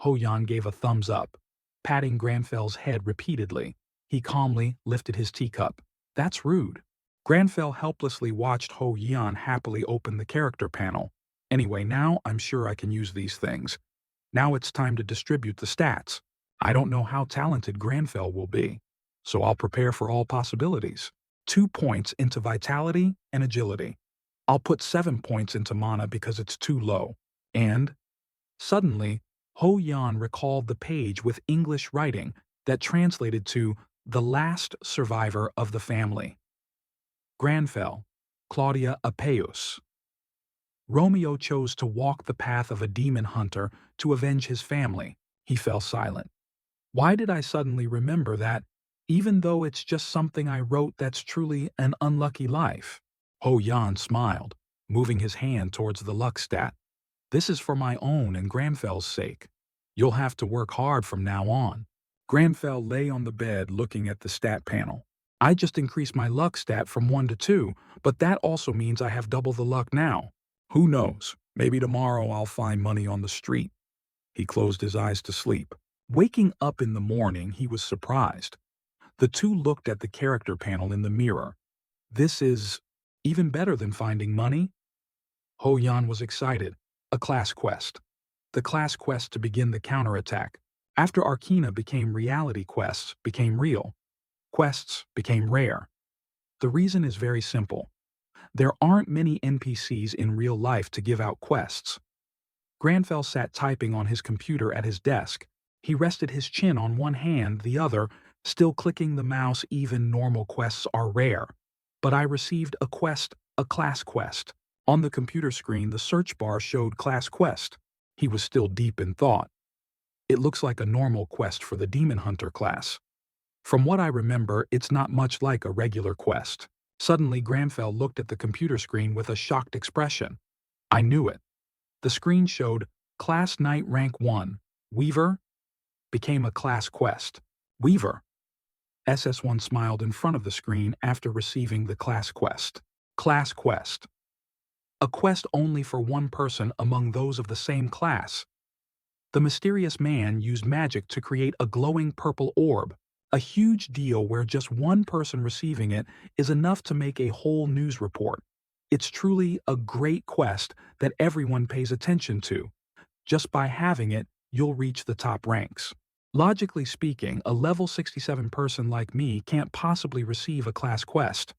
A: Ho Yan gave a thumbs up, patting Granfell's head repeatedly. He calmly lifted his teacup. "That's rude." Granfell helplessly watched Ho Yan happily open the character panel. "Anyway, now I'm sure I can use these things. Now it's time to distribute the stats. I don't know how talented Granfell will be, so I'll prepare for all possibilities. 2 points into vitality and agility. I'll put 7 points into mana because it's too low." And, suddenly, Ho Yan recalled the page with English writing that translated to "the last survivor of the family." Granfell, Claudia Apeus. Romeo chose to walk the path of a demon hunter to avenge his family. He fell silent. Why did I suddenly remember that, even though it's just something I wrote that's truly an unlucky life? Ho Yan smiled, moving his hand towards the luck stat. "This is for my own and Granfell's sake. You'll have to work hard from now on." Granfell lay on the bed looking at the stat panel. "I just increased my luck stat from 1 to 2, but that also means I have double the luck now. Who knows, maybe tomorrow I'll find money on the street." He closed his eyes to sleep. Waking up in the morning, he was surprised. The two looked at the character panel in the mirror. "This is even better than finding money?" Ho Yan was excited. A class quest. The class quest to begin the counterattack. After Arcana became reality, quests became real. Quests became rare. The reason is very simple. There aren't many NPCs in real life to give out quests. Granfell sat typing on his computer at his desk. He rested his chin on one hand, the other, still clicking the mouse. Even normal quests are rare. But I received a quest, a class quest. On the computer screen, the search bar showed class quest. He was still deep in thought. It looks like a normal quest for the Demon Hunter class. From what I remember, it's not much like a regular quest. Suddenly, Granfell looked at the computer screen with a shocked expression. I knew it. The screen showed Class Knight Rank 1, Weaver, became a class quest. Weaver. SS1 smiled in front of the screen after receiving the class quest. Class quest. A quest only for one person among those of the same class. The mysterious man used magic to create a glowing purple orb. A huge deal where just one person receiving it is enough to make a whole news report. It's truly a great quest that everyone pays attention to. Just by having it, you'll reach the top ranks. Logically speaking, a level 67 person like me can't possibly receive a class quest.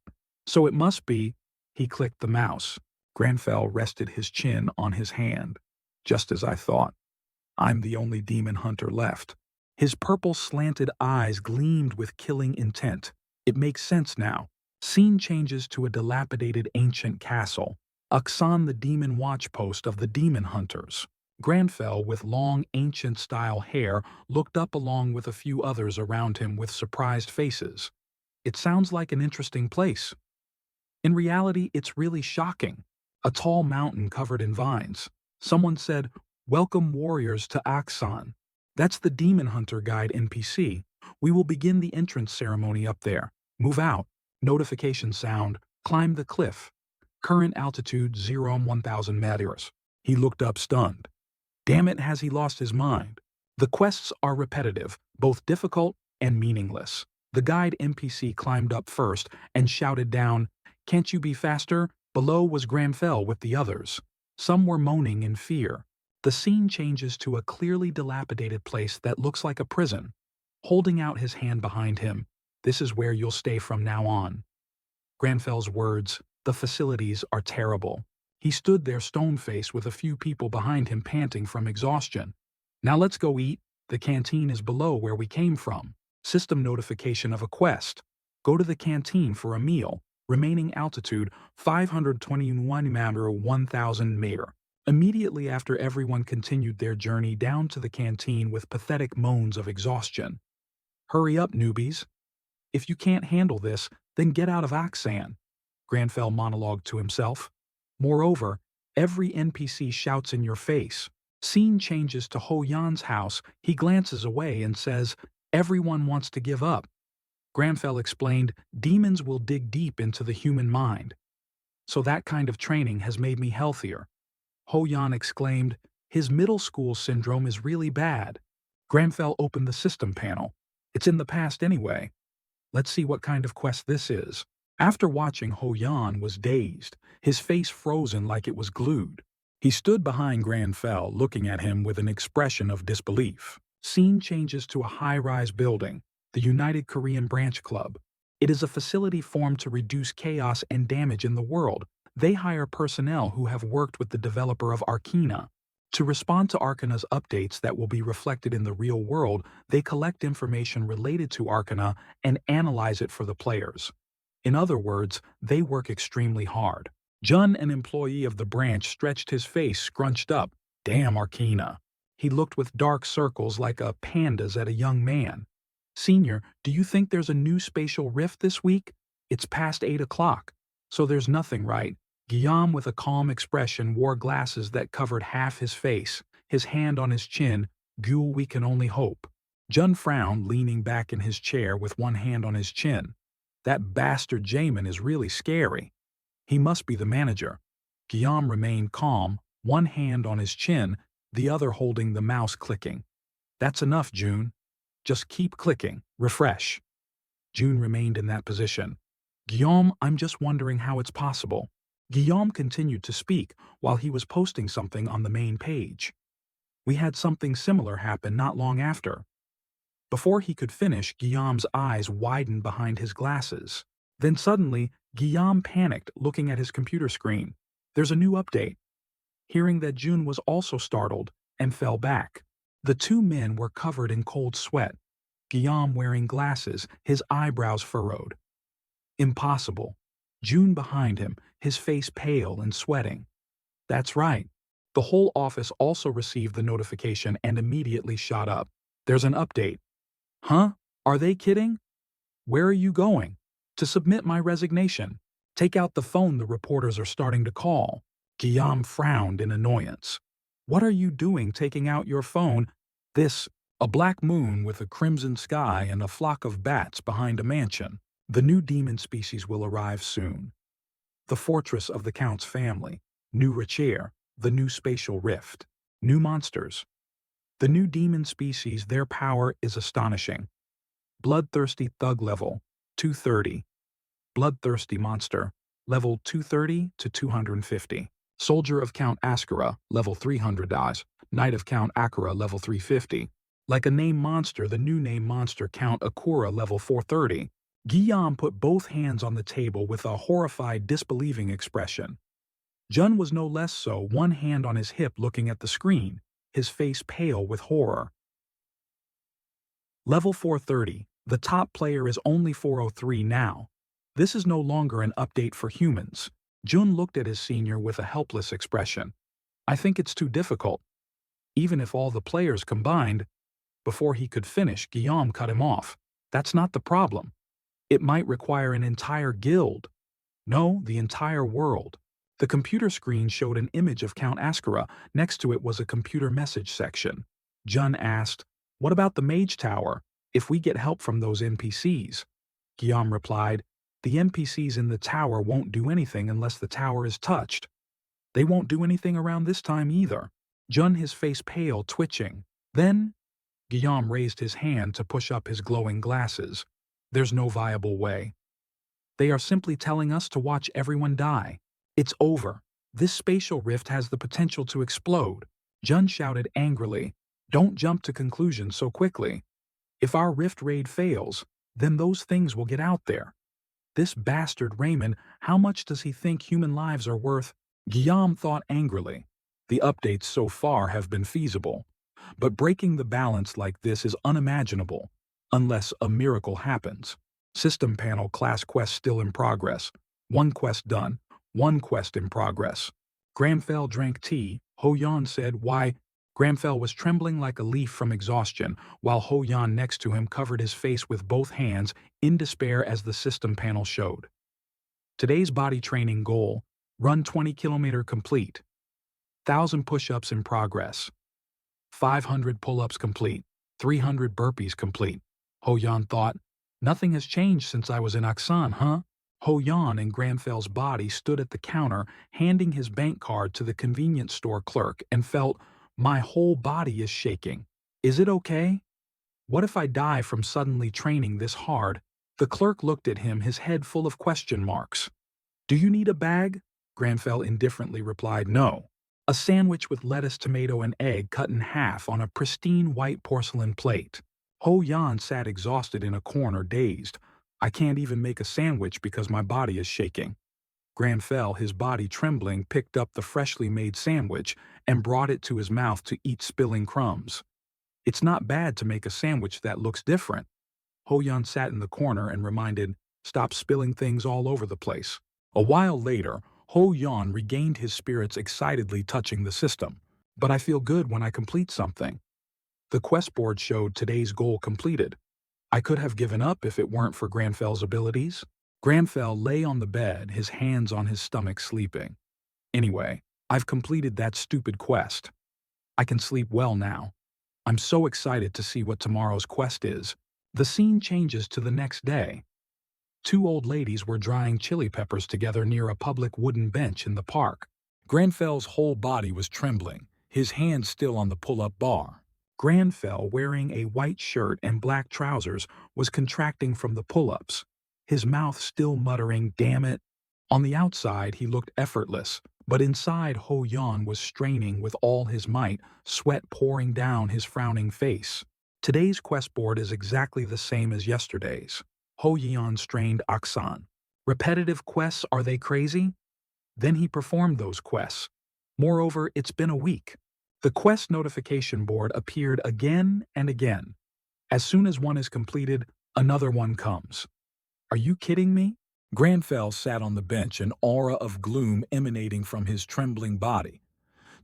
A: So it must be, he clicked the mouse. Granfell rested his chin on his hand. Just as I thought. I'm the only demon hunter left. His purple slanted eyes gleamed with killing intent. It makes sense now. Scene changes to a dilapidated ancient castle. Aksan, the demon watchpost of the demon hunters. Granfell, with long, ancient-style hair, looked up along with a few others around him with surprised faces. It sounds like an interesting place. In reality, it's really shocking. A tall mountain covered in vines. Someone said, "Welcome warriors to Aksan." That's the Demon Hunter Guide NPC. We will begin the entrance ceremony up there. Move out. Notification sound. Climb the cliff. Current altitude 1,000 meters. He looked up stunned. Damn it, has he lost his mind? The quests are repetitive, both difficult and meaningless. The guide NPC climbed up first and shouted down, "Can't you be faster?" Below was Granfell with the others. Some were moaning in fear. The scene changes to a clearly dilapidated place that looks like a prison. Holding out his hand behind him, "This is where you'll stay from now on." Granfell's words, "The facilities are terrible." He stood there stone-faced with a few people behind him panting from exhaustion. "Now let's go eat. The canteen is below where we came from." System notification of a quest. Go to the canteen for a meal. Remaining altitude 521 meter 1,000 meter. Immediately after, everyone continued their journey down to the canteen with pathetic moans of exhaustion. "Hurry up, newbies. If you can't handle this, then get out of Aksan," Granfell monologued to himself. Moreover, every NPC shouts in your face. Scene changes to Ho Yan's house. He glances away and says, "Everyone wants to give up." Granfell explained, "Demons will dig deep into the human mind. So that kind of training has made me healthier." Ho Yan exclaimed, "His middle school syndrome is really bad." Granfell opened the system panel. "It's in the past anyway. Let's see what kind of quest this is." After watching, Ho Yan was dazed, his face frozen like it was glued. He stood behind Granfell, looking at him with an expression of disbelief. Scene changes to a high-rise building, the United Korean Branch Club. It is a facility formed to reduce chaos and damage in the world. They hire personnel who have worked with the developer of Arcana. To respond to Arcana's updates that will be reflected in the real world, they collect information related to Arcana and analyze it for the players. In other words, they work extremely hard. Jun, an employee of the branch, stretched his face scrunched up. Damn Arcana. He looked with dark circles like a panda's at a young man. "Senior, do you think there's a new spatial rift this week? It's past 8 o'clock. So there's nothing, right?" Guillaume, with a calm expression, wore glasses that covered half his face, his hand on his chin. "Ghoul, we can only hope." Jun frowned, leaning back in his chair with one hand on his chin. "That bastard Jamin is really scary. He must be the manager." Guillaume remained calm, one hand on his chin, the other holding the mouse clicking. "That's enough, June. Just keep clicking. Refresh." June remained in that position. "Guillaume, I'm just wondering how it's possible." Guillaume continued to speak while he was posting something on the main page. "We had something similar happen not long after." Before he could finish, Guillaume's eyes widened behind his glasses. Then suddenly, Guillaume panicked, looking at his computer screen. "There's a new update." Hearing that, June was also startled and fell back. The two men were covered in cold sweat. Guillaume wearing glasses, his eyebrows furrowed. "Impossible." June behind him, his face pale and sweating. "That's right." The whole office also received the notification and immediately shot up. "There's an update." "Huh? Are they kidding? Where are you going?" "To submit my resignation." "Take out the phone, the reporters are starting to call." Guillaume frowned in annoyance. "What are you doing taking out your phone?" A black moon with a crimson sky and a flock of bats behind a mansion. "The new demon species will arrive soon. The fortress of the Count's family. New Richer, the new spatial rift. New monsters. The new demon species, their power is astonishing. Bloodthirsty thug level, 230. Bloodthirsty monster, level 230 to 250. Soldier of Count Asura, level 300 dies. Knight of Count Akura, level 350. Like a name monster, the new name monster Count Akura, level 430. Guillaume put both hands on the table with a horrified, disbelieving expression. Jun was no less so, one hand on his hip looking at the screen. his face pale with horror. Level 430. The top player is only 403 now. This is no longer an update for humans. Jun looked at his senior with a helpless expression. I think it's too difficult. Even if all the players combined. Before he could finish, Guillaume cut him off. That's not the problem. It might require an entire guild. No, the entire world. The computer screen showed an image of Count Asura. Next to it was a computer message section. Jun asked, what about the mage tower? If we get help from those NPCs? Guillaume replied, the NPCs in the tower won't do anything unless the tower is touched. They won't do anything around this time either. Jun, his face pale, twitching. Then, Guillaume raised his hand to push up his glowing glasses. There's no viable way. They are simply telling us to watch everyone die. It's over. This spatial rift has the potential to explode. Jun shouted angrily. Don't jump to conclusions so quickly. If our rift raid fails, then those things will get out there. This bastard Raymond, how much does he think human lives are worth? Guillaume thought angrily. The updates so far have been feasible. But breaking the balance like this is unimaginable, unless a miracle happens. System panel class quest still in progress. One quest done, one quest in progress. Gramfell drank tea. Ho Yan said, why? Gramfell was trembling like a leaf from exhaustion, while Ho Yan next to him covered his face with both hands, in despair as the system panel showed. Today's body training goal, run 20 km complete. 1,000 push-ups in progress. 500 pull-ups complete. 300 burpees complete. Ho Yan thought, nothing has changed since I was in Aksan, huh? Ho Yan in Gramfell's body stood at the counter, handing his bank card to the convenience store clerk and felt, my whole body is shaking. Is it okay? What if I die from suddenly training this hard? The clerk looked at him, his head full of question marks. Do you need a bag? Gramfell indifferently replied, no. A sandwich with lettuce, tomato, and egg cut in half on a pristine white porcelain plate. Ho Yan sat exhausted in a corner, dazed. I can't even make a sandwich because my body is shaking. Gramfell, his body trembling, picked up the freshly made sandwich and brought it to his mouth to eat, spilling crumbs. It's not bad to make a sandwich that looks different. Ho Yan sat in the corner and reminded, stop spilling things all over the place. A while later, Ho Yan regained his spirits, excitedly touching the system. But I feel good when I complete something. The quest board showed today's goal completed. I could have given up if it weren't for Gramfell's abilities. Gramfell lay on the bed, his hands on his stomach, sleeping. Anyway, I've completed that stupid quest. I can sleep well now. I'm so excited to see what tomorrow's quest is. The scene changes to the next day. Two old ladies were drying chili peppers together near a public wooden bench in the park. Gramfell's whole body was trembling, his hands still on the pull-up bar. Gramfell, wearing a white shirt and black trousers, was contracting from the pull-ups, his mouth still muttering, damn it. On the outside, he looked effortless, but inside Ho Yan was straining with all his might, sweat pouring down his frowning face. Today's quest board is exactly the same as yesterday's. Ho Yan strained Aksan. Repetitive quests, are they crazy? Then he performed those quests. Moreover, it's been a week. The quest notification board appeared again and again. As soon as one is completed, another one comes. Are you kidding me? Gramfell sat on the bench, an aura of gloom emanating from his trembling body.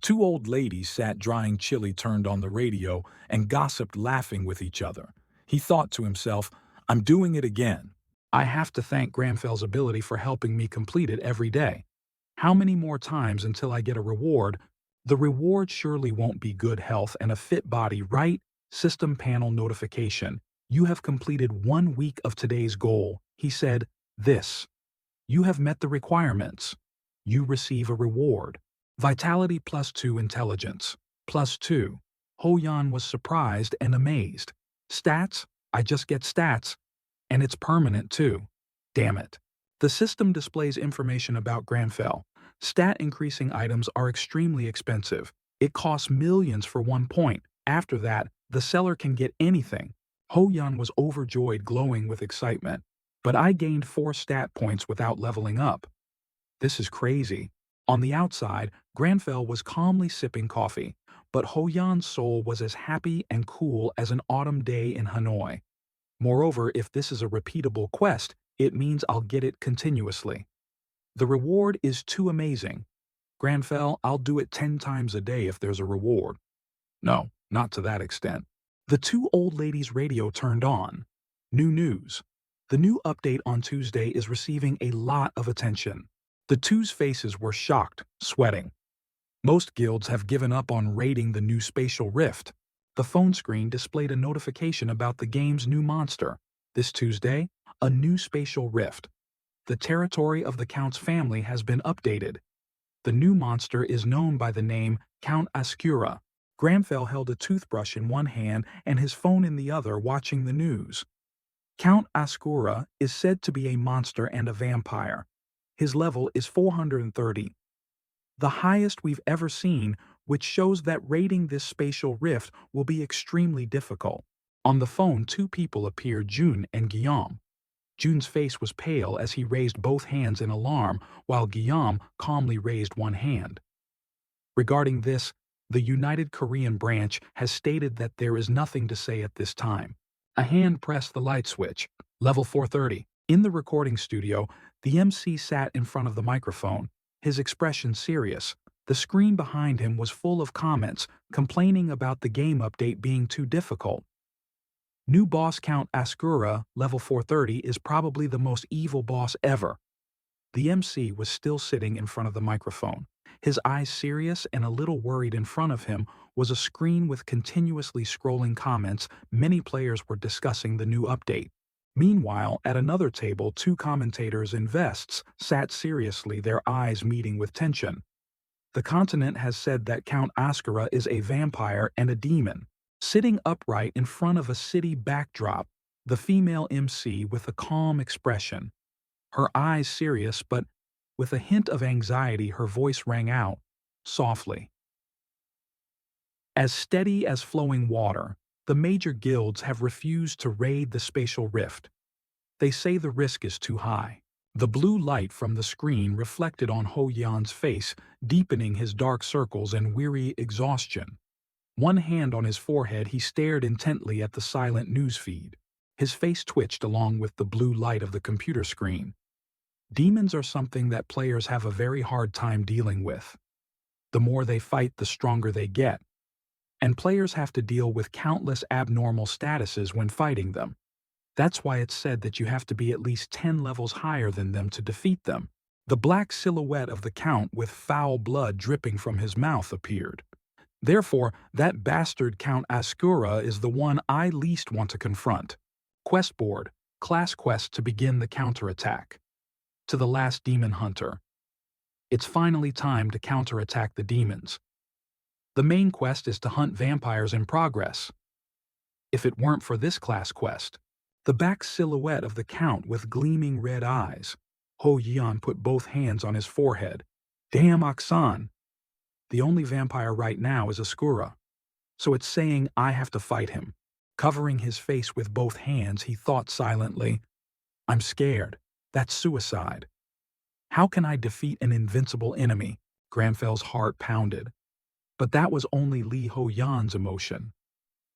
A: Two old ladies sat drying chili, turned on the radio, and gossiped, laughing with each other. He thought to himself, I'm doing it again. I have to thank Gramfell's ability for helping me complete it every day. How many more times until I get a reward? The reward surely won't be good health and a fit body, right? System panel notification. You have completed 1 week of today's goal. He said, this. You have met the requirements. You receive a reward. Vitality +2, intelligence +2. Ho Yan was surprised and amazed. Stats? I just get stats. And it's permanent too. Damn it. The system displays information about Gramfell. Stat increasing items are extremely expensive. It costs millions for 1 point. After that, the seller can get anything. Ho Yan was overjoyed, glowing with excitement. But I gained 4 stat points without leveling up. This is crazy. On the outside, Gramfell was calmly sipping coffee. but Ho Yan's soul was as happy and cool as an autumn day in Hanoi. Moreover, if this is a repeatable quest, it means I'll get it continuously. The reward is too amazing. Granfell, I'll do it 10 times a day if there's a reward. No, not to that extent. The two old ladies' radio turned on. New news. The new update on Tuesday is receiving a lot of attention. The two's faces were shocked, sweating. Most guilds have given up on raiding the new spatial rift. The phone screen displayed a notification about the game's new monster. This Tuesday, a new spatial rift. The territory of the Count's family has been updated. The new monster is known by the name Count Asura. Gramfell held a toothbrush in one hand and his phone in the other, watching the news. Count Asura is said to be a monster and a vampire. His level is 430. The highest we've ever seen, which shows that raiding this spatial rift will be extremely difficult. On the phone, two people appeared, June and Guillaume. June's face was pale as he raised both hands in alarm, while Guillaume calmly raised one hand. Regarding this, the United Korean branch has stated that there is nothing to say at this time. A hand pressed the light switch. Level 430. In the recording studio, the MC sat in front of the microphone, his expression serious. The screen behind him was full of comments, complaining about the game update being too difficult. New boss Count Asura, level 430, is probably the most evil boss ever. The MC was still sitting in front of the microphone. His eyes serious and a little worried. In front of him was a screen with continuously scrolling comments. Many players were discussing the new update. Meanwhile, at another table, two commentators in vests sat seriously, their eyes meeting with tension. The continent has said that Count Asura is a vampire and a demon. Sitting upright in front of a city backdrop, the female MC with a calm expression. Her eyes serious, but with a hint of anxiety, her voice rang out, softly. As steady as flowing water, the major guilds have refused to raid the spatial rift. They say the risk is too high. The blue light from the screen reflected on Ho Yan's face, deepening his dark circles and weary exhaustion. One hand on his forehead, he stared intently at the silent newsfeed. His face twitched along with the blue light of the computer screen. Demons are something that players have a very hard time dealing with. The more they fight, the stronger they get. And players have to deal with countless abnormal statuses when fighting them. That's why it's said that you have to be at least 10 levels higher than them to defeat them. The black silhouette of the Count with foul blood dripping from his mouth appeared. Therefore, that bastard Count Asura is the one I least want to confront. Quest board, class quest to begin the counterattack. To the last demon hunter. It's finally time to counterattack the demons. The main quest is to hunt vampires in progress. If it weren't for this class quest, the back silhouette of the Count with gleaming red eyes. Ho Yan put both hands on his forehead. Damn Aksan. The only vampire right now is Asura. So it's saying I have to fight him. Covering his face with both hands, he thought silently, I'm scared. That's suicide. How can I defeat an invincible enemy? Granfell's heart pounded. But that was only Li Ho Yan's emotion.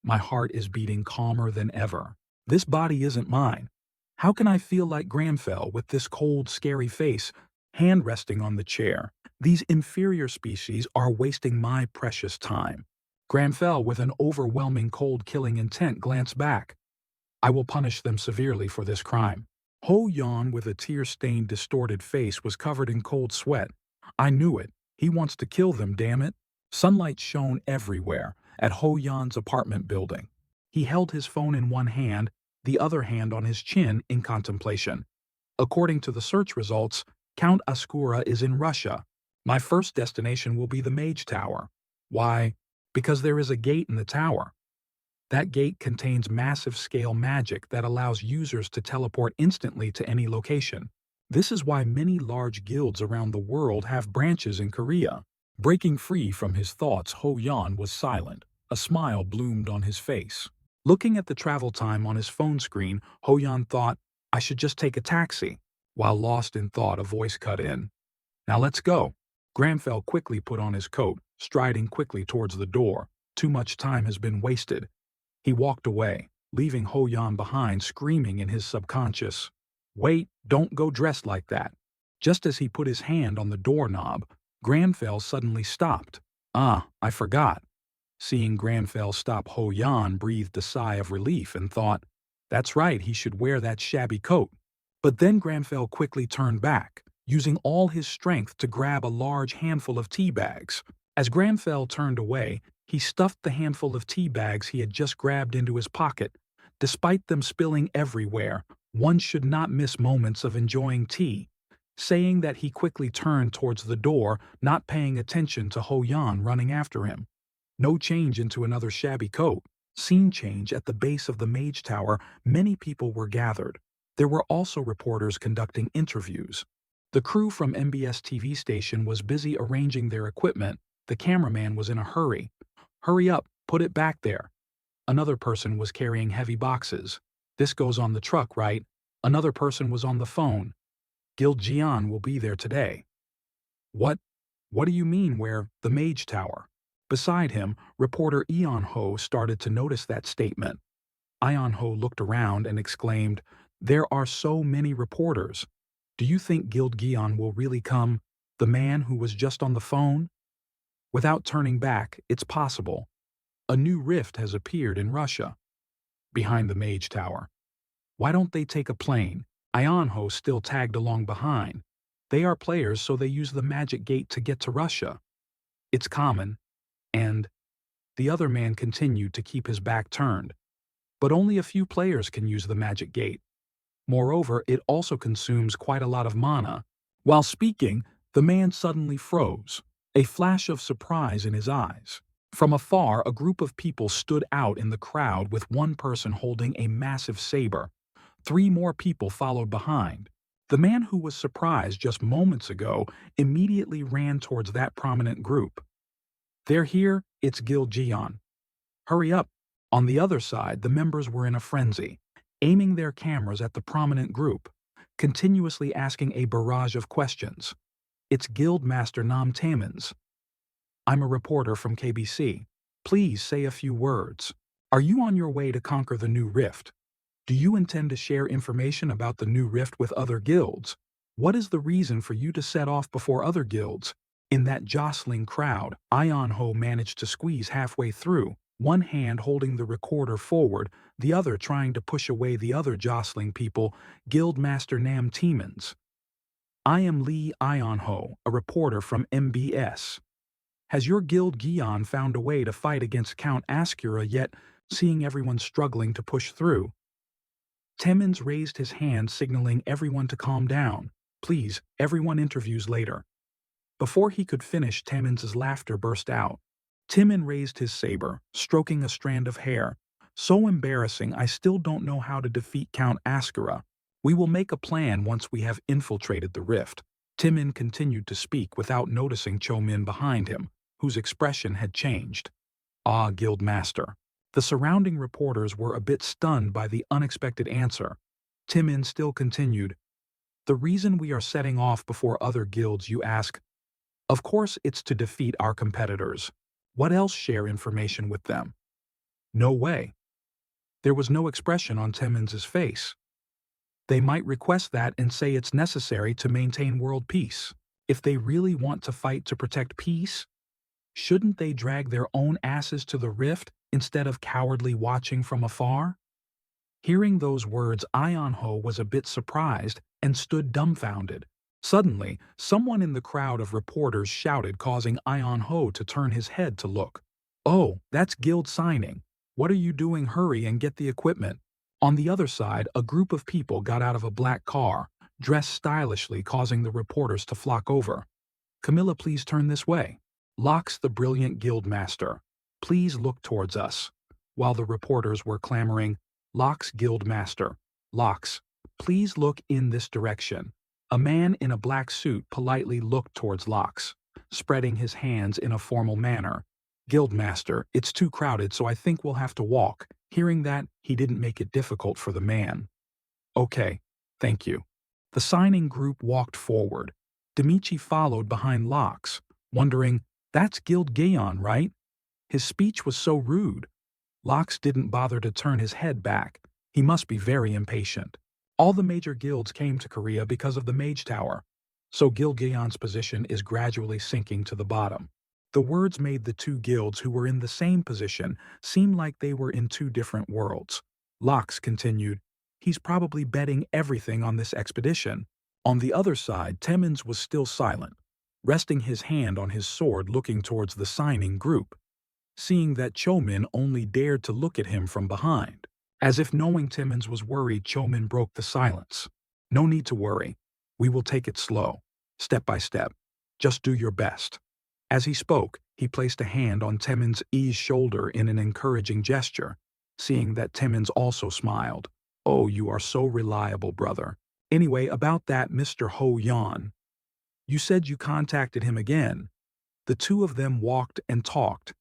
A: My heart is beating calmer than ever. This body isn't mine. How can I feel like Granfell with this cold, scary face, hand resting on the chair? These inferior species are wasting my precious time. Granfell, with an overwhelming cold-killing intent, glanced back. I will punish them severely for this crime. Ho Yan, with a tear-stained, distorted face, was covered in cold sweat. I knew it. He wants to kill them, damn it. Sunlight shone everywhere at Ho Yan's apartment building. He held his phone in one hand, the other hand on his chin in contemplation. According to the search results, Count Asura is in Russia. My first destination will be the Mage Tower. Why? Because there is a gate in the tower. That gate contains massive-scale magic that allows users to teleport instantly to any location. This is why many large guilds around the world have branches in Korea. Breaking free from his thoughts, Ho Yan was silent. A smile bloomed on his face. Looking at the travel time on his phone screen, Ho Yan thought, I should just take a taxi. While lost in thought, a voice cut in. Now let's go. Granfell quickly put on his coat, striding quickly towards the door. Too much time has been wasted. He walked away, leaving Ho Yan behind, screaming in his subconscious. Wait, don't go dressed like that. Just as he put his hand on the doorknob, Granfell suddenly stopped. Ah, I forgot. Seeing Granfell stop, Ho Yan breathed a sigh of relief and thought, that's right, he should wear that shabby coat. But then Granfell quickly turned back, using all his strength to grab a large handful of tea bags. As Granfell turned away, he stuffed the handful of tea bags he had just grabbed into his pocket. Despite them spilling everywhere, one should not miss moments of enjoying tea. Saying that, he quickly turned towards the door, not paying attention to Ho Yan running after him. No change into another shabby coat. Scene change at the base of the Mage Tower. Many people were gathered. There were also reporters conducting interviews. The crew from MBS TV station was busy arranging their equipment. The cameraman was in a hurry. Hurry up, put it back there. Another person was carrying heavy boxes. This goes on the truck, right? Another person was on the phone. Guild Jian will be there today. What? What do you mean where? The Mage Tower. Beside him, reporter Eon Ho started to notice that statement. Eon Ho looked around and exclaimed, there are so many reporters. Do you think Guild Gion will really come? The man who was just on the phone? Without turning back, it's possible. A new rift has appeared in Russia. Behind the Mage Tower. Why don't they take a plane? Ionho still tagged along behind. They are players, so they use the magic gate to get to Russia. It's common. And the other man continued to keep his back turned. But only a few players can use the magic gate. Moreover, it also consumes quite a lot of mana. While speaking, the man suddenly froze, a flash of surprise in his eyes. From afar, a group of people stood out in the crowd with one person holding a massive saber. 3 more people followed behind. The man who was surprised just moments ago immediately ran towards that prominent group. They're here, it's Guild Jian. Hurry up. On the other side, the members were in a frenzy, aiming their cameras at the prominent group, continuously asking a barrage of questions. It's Guild Master Nam Tamins. I'm a reporter from KBC. Please say a few words. Are you on your way to conquer the new rift? Do you intend to share information about the new rift with other guilds? What is the reason for you to set off before other guilds? In that jostling crowd, Ion Ho managed to squeeze halfway through, one hand holding the recorder forward, the other trying to push away the other jostling people. Guild Master Nam Tiemens. I am Lee Ion Ho, a reporter from MBS. Has your guild Gion found a way to fight against Count Asura yet, seeing everyone struggling to push through? Timmins raised his hand, signaling everyone to calm down. Please, everyone interviews later. Before he could finish, Timmins' laughter burst out. Timon raised his saber, stroking a strand of hair. So embarrassing, I still don't know how to defeat Count Asura. We will make a plan once we have infiltrated the rift. Timon continued to speak without noticing Chomin behind him, whose expression had changed. Ah, Guild Master. The surrounding reporters were a bit stunned by the unexpected answer. Timon still continued. The reason we are setting off before other guilds, you ask? Of course it's to defeat our competitors. What else share information with them? No way. There was no expression on Timmins' face. They might request that and say it's necessary to maintain world peace. If they really want to fight to protect peace, shouldn't they drag their own asses to the rift instead of cowardly watching from afar? Hearing those words, Ion Ho was a bit surprised and stood dumbfounded. Suddenly, someone in the crowd of reporters shouted, causing Ion Ho to turn his head to look. Oh, that's guild signing. What are you doing? Hurry and get the equipment. On the other side, a group of people got out of a black car, dressed stylishly, causing the reporters to flock over. Camilla, please turn this way. Lox, the brilliant guild master. Please look towards us. While the reporters were clamoring, Lox, guild master. Lox, please look in this direction. A man in a black suit politely looked towards Lox, spreading his hands in a formal manner. Guildmaster, it's too crowded, so I think we'll have to walk. Hearing that, he didn't make it difficult for the man. Okay, thank you. The signing group walked forward. Demichi followed behind Lox, wondering, That's Guild Gaon, right? His speech was so rude. Lox didn't bother to turn his head back. He must be very impatient. All the major guilds came to Korea because of the Mage Tower, so Guild Gaon's position is gradually sinking to the bottom. The words made the two guilds who were in the same position seem like they were in two different worlds. Lox continued, "He's probably betting everything on this expedition." On the other side, Temens was still silent, resting his hand on his sword looking towards the signing group. Seeing that Chomin only dared to look at him from behind. As if knowing Timmons was worried, Chomin broke the silence. "No need to worry. We will take it slow, step by step. Just do your best." As he spoke, he placed a hand on Timmons' shoulder in an encouraging gesture. Seeing that Timmons also smiled. "Oh, you are so reliable, brother. Anyway, about that Mr. Ho Yan. You said you contacted him again." The two of them walked and talked.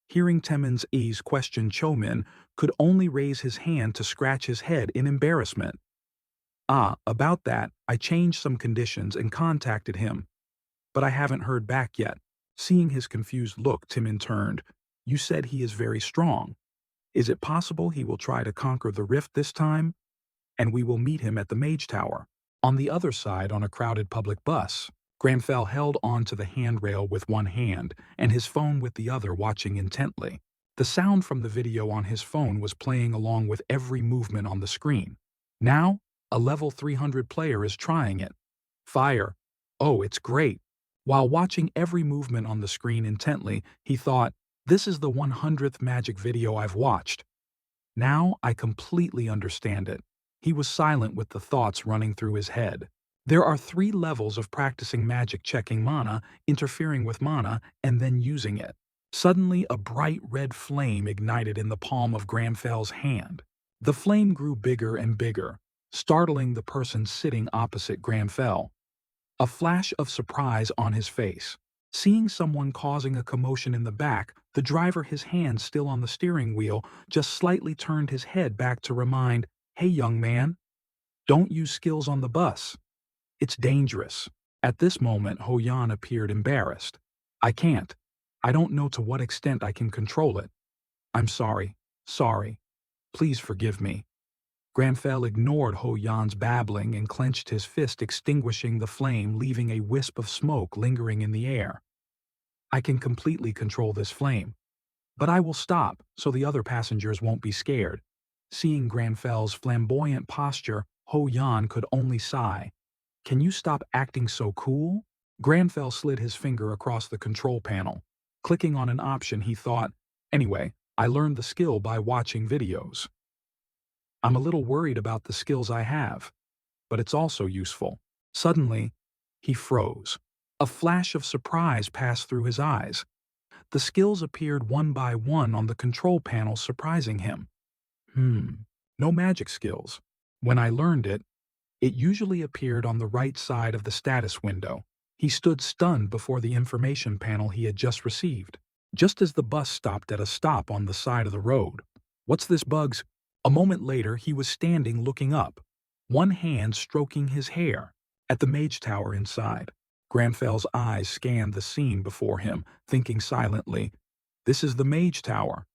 A: Hearing Temens question Chomin could only raise his hand to scratch his head in embarrassment. "Ah, about that, I changed some conditions and contacted him. But I haven't heard back yet." Seeing his confused look, Timon turned. "You said he is very strong. Is it possible he will try to conquer the rift this time? And we will meet him at the Mage Tower." On the other side, on a crowded public bus, Granfell held on to the handrail with one hand and his phone with the other, watching intently. The sound from the video on his phone was playing along with every movement on the screen. Now, a level 300 player is trying it. Fire. Oh, it's great. While watching every movement on the screen intently, he thought, "This is the 100th magic video I've watched. Now I completely understand it." He was silent with the thoughts running through his head. There are 3 levels of practicing magic: checking mana, interfering with mana, and then using it. Suddenly, a bright red flame ignited in the palm of Granfell's hand. The flame grew bigger and bigger, startling the person sitting opposite Granfell. A flash of surprise on his face. Seeing someone causing a commotion in the back, the driver, his hand still on the steering wheel, just slightly turned his head back to remind, "Hey, young man, don't use skills on the bus. It's dangerous." At this moment, Ho-Yan appeared embarrassed. "I can't. I don't know to what extent I can control it. I'm sorry. Sorry. Please forgive me." Granfell ignored Ho-Yan's babbling and clenched his fist, extinguishing the flame, leaving a wisp of smoke lingering in the air. "I can completely control this flame. But I will stop so the other passengers won't be scared." Seeing Granfell's flamboyant posture, Ho-Yan could only sigh. "Can you stop acting so cool?" Granfell slid his finger across the control panel. Clicking on an option, he thought, "Anyway, I learned the skill by watching videos. I'm a little worried about the skills I have, but it's also useful." Suddenly, he froze. A flash of surprise passed through his eyes. The skills appeared one by one on the control panel, surprising him. No magic skills. When I learned it, it usually appeared on the right side of the status window. He stood stunned before the information panel he had just received, just as the bus stopped at a stop on the side of the road. "What's this bugs?" A moment later, he was standing looking up, one hand stroking his hair, at the Mage Tower inside. Granfell's eyes scanned the scene before him, thinking silently, "This is the Mage Tower.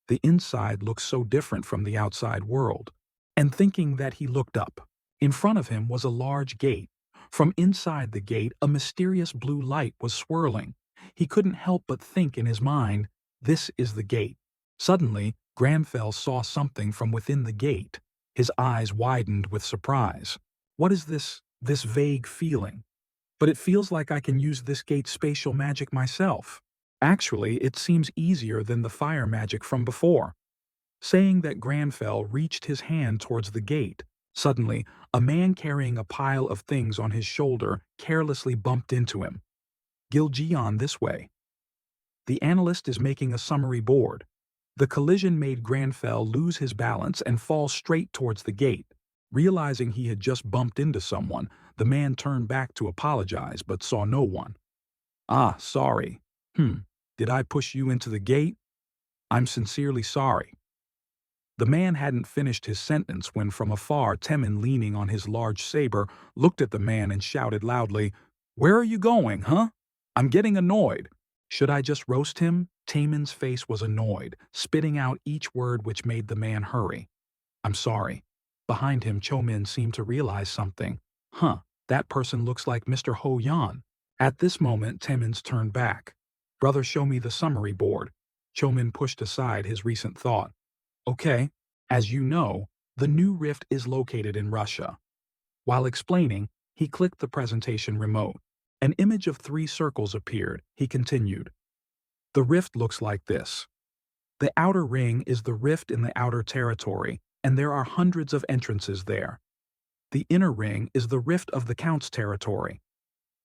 A: The inside looks so different from the outside world." And thinking that, he looked up. In front of him was a large gate. From inside the gate, a mysterious blue light was swirling. He couldn't help but think in his mind, "This is the gate." Suddenly, Granfell saw something from within the gate. His eyes widened with surprise. "What is this vague feeling? But it feels like I can use this gate's spatial magic myself. Actually, it seems easier than the fire magic from before." Saying that, Granfell reached his hand towards the gate. Suddenly, a man carrying a pile of things on his shoulder carelessly bumped into him. "Giljian, this way. The analyst is making a summary board." The collision made Granfell lose his balance and fall straight towards the gate. Realizing he had just bumped into someone, the man turned back to apologize but saw no one. "Ah, sorry. Did I push you into the gate? I'm sincerely sorry." The man hadn't finished his sentence when from afar Temin, leaning on his large saber, looked at the man and shouted loudly, "Where are you going, huh? I'm getting annoyed. Should I just roast him? Taemin's face was annoyed, spitting out each word which made the man hurry. I'm sorry. Behind him, Chomin seemed to realize something. Huh, that person looks like Mr. Ho Yan. At this moment, Taemin's turned back. Brother, show me the summary board. Chomin pushed aside his recent thought. Okay, as you know, the new rift is located in Russia. While explaining, he clicked the presentation remote. An image of 3 circles appeared. He continued. The rift looks like this. The outer ring is the rift in the outer territory, and there are hundreds of entrances there. The inner ring is the rift of the Count's territory.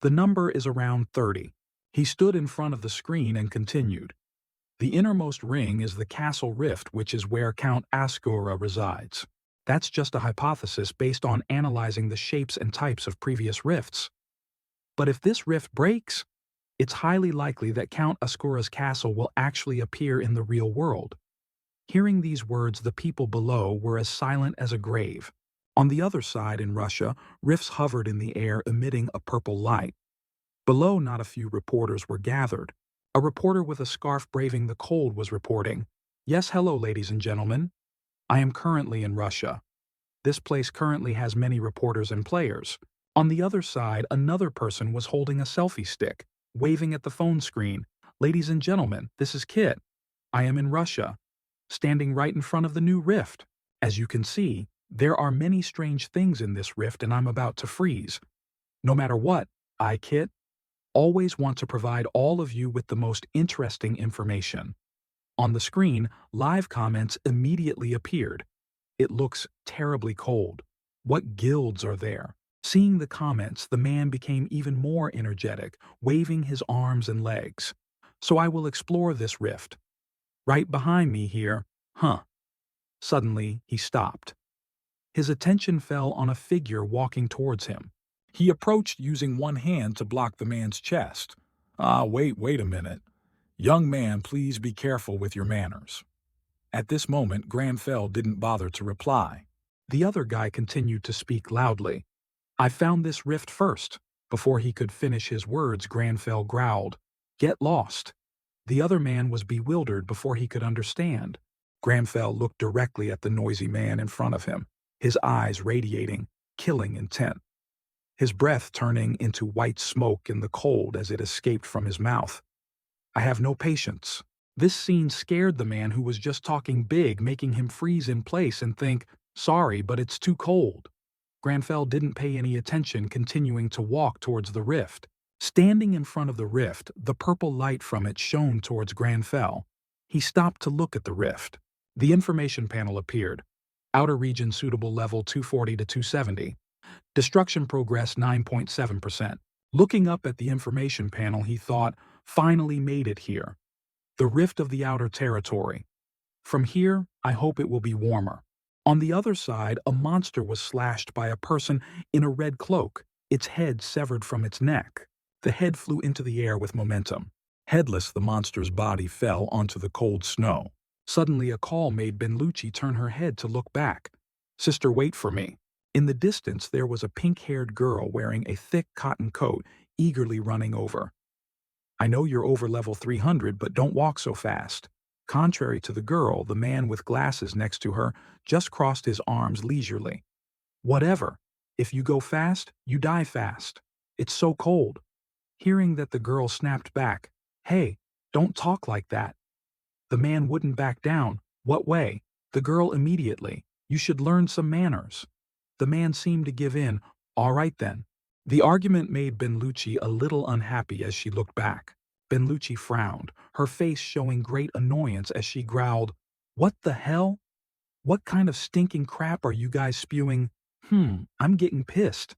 A: The number is around 30. He stood in front of the screen and continued. The innermost ring is the castle rift, which is where Count Asura resides. That's just a hypothesis based on analyzing the shapes and types of previous rifts. But if this rift breaks, it's highly likely that Count Asura's castle will actually appear in the real world. Hearing these words, the people below were as silent as a grave. On the other side in Russia, rifts hovered in the air emitting a purple light. Below, not a few reporters were gathered. A reporter with a scarf braving the cold was reporting, "Yes, hello, ladies and gentlemen. I am currently in Russia. This place currently has many reporters and players." On the other side, another person was holding a selfie stick, waving at the phone screen. "Ladies and gentlemen, this is Kit. I am in Russia, standing right in front of the new rift. As you can see, there are many strange things in this rift and I'm about to freeze. No matter what, I, Kit, always want to provide all of you with the most interesting information." On the screen, live comments immediately appeared. "It looks terribly cold. What guilds are there?" Seeing the comments, the man became even more energetic, waving his arms and legs. "So I will explore this rift. Right behind me here, huh?" Suddenly, he stopped. His attention fell on a figure walking towards him. He approached using one hand to block the man's chest. Wait a minute. Young man, please be careful with your manners." At this moment, Granfell didn't bother to reply. The other guy continued to speak loudly. "I found this rift first." Before he could finish his words, Granfell growled, "Get lost." The other man was bewildered before he could understand. Granfell looked directly at the noisy man in front of him, his eyes radiating, killing intent. His breath turning into white smoke in the cold as it escaped from his mouth. "I have no patience." This scene scared the man who was just talking big, making him freeze in place and think, "Sorry, but it's too cold." Granfell didn't pay any attention, continuing to walk towards the rift. Standing in front of the rift, the purple light from it shone towards Granfell. He stopped to look at the rift. The information panel appeared. Outer region suitable level 240 to 270. Destruction progress 9.7%. Looking up at the information panel, he thought, "Finally made it here. The rift of the outer territory. From here, I hope it will be warmer." On the other side, a monster was slashed by a person in a red cloak, its head severed from its neck. The head flew into the air with momentum. Headless, the monster's body fell onto the cold snow. Suddenly, a call made Benlucci turn her head to look back. "Sister, wait for me." In the distance, there was a pink-haired girl wearing a thick cotton coat, eagerly running over. "I know you're over level 300, but don't walk so fast." Contrary to the girl, the man with glasses next to her just crossed his arms leisurely. "Whatever. If you go fast, you die fast. It's so cold." Hearing that, the girl snapped back. "Hey, don't talk like that." The man wouldn't back down. "What way?" The girl immediately. "You should learn some manners." The man seemed to give in. "All right then." The argument made Benlucci a little unhappy as she looked back. Benlucci frowned, her face showing great annoyance as she growled, "What the hell? What kind of stinking crap are you guys spewing? I'm getting pissed."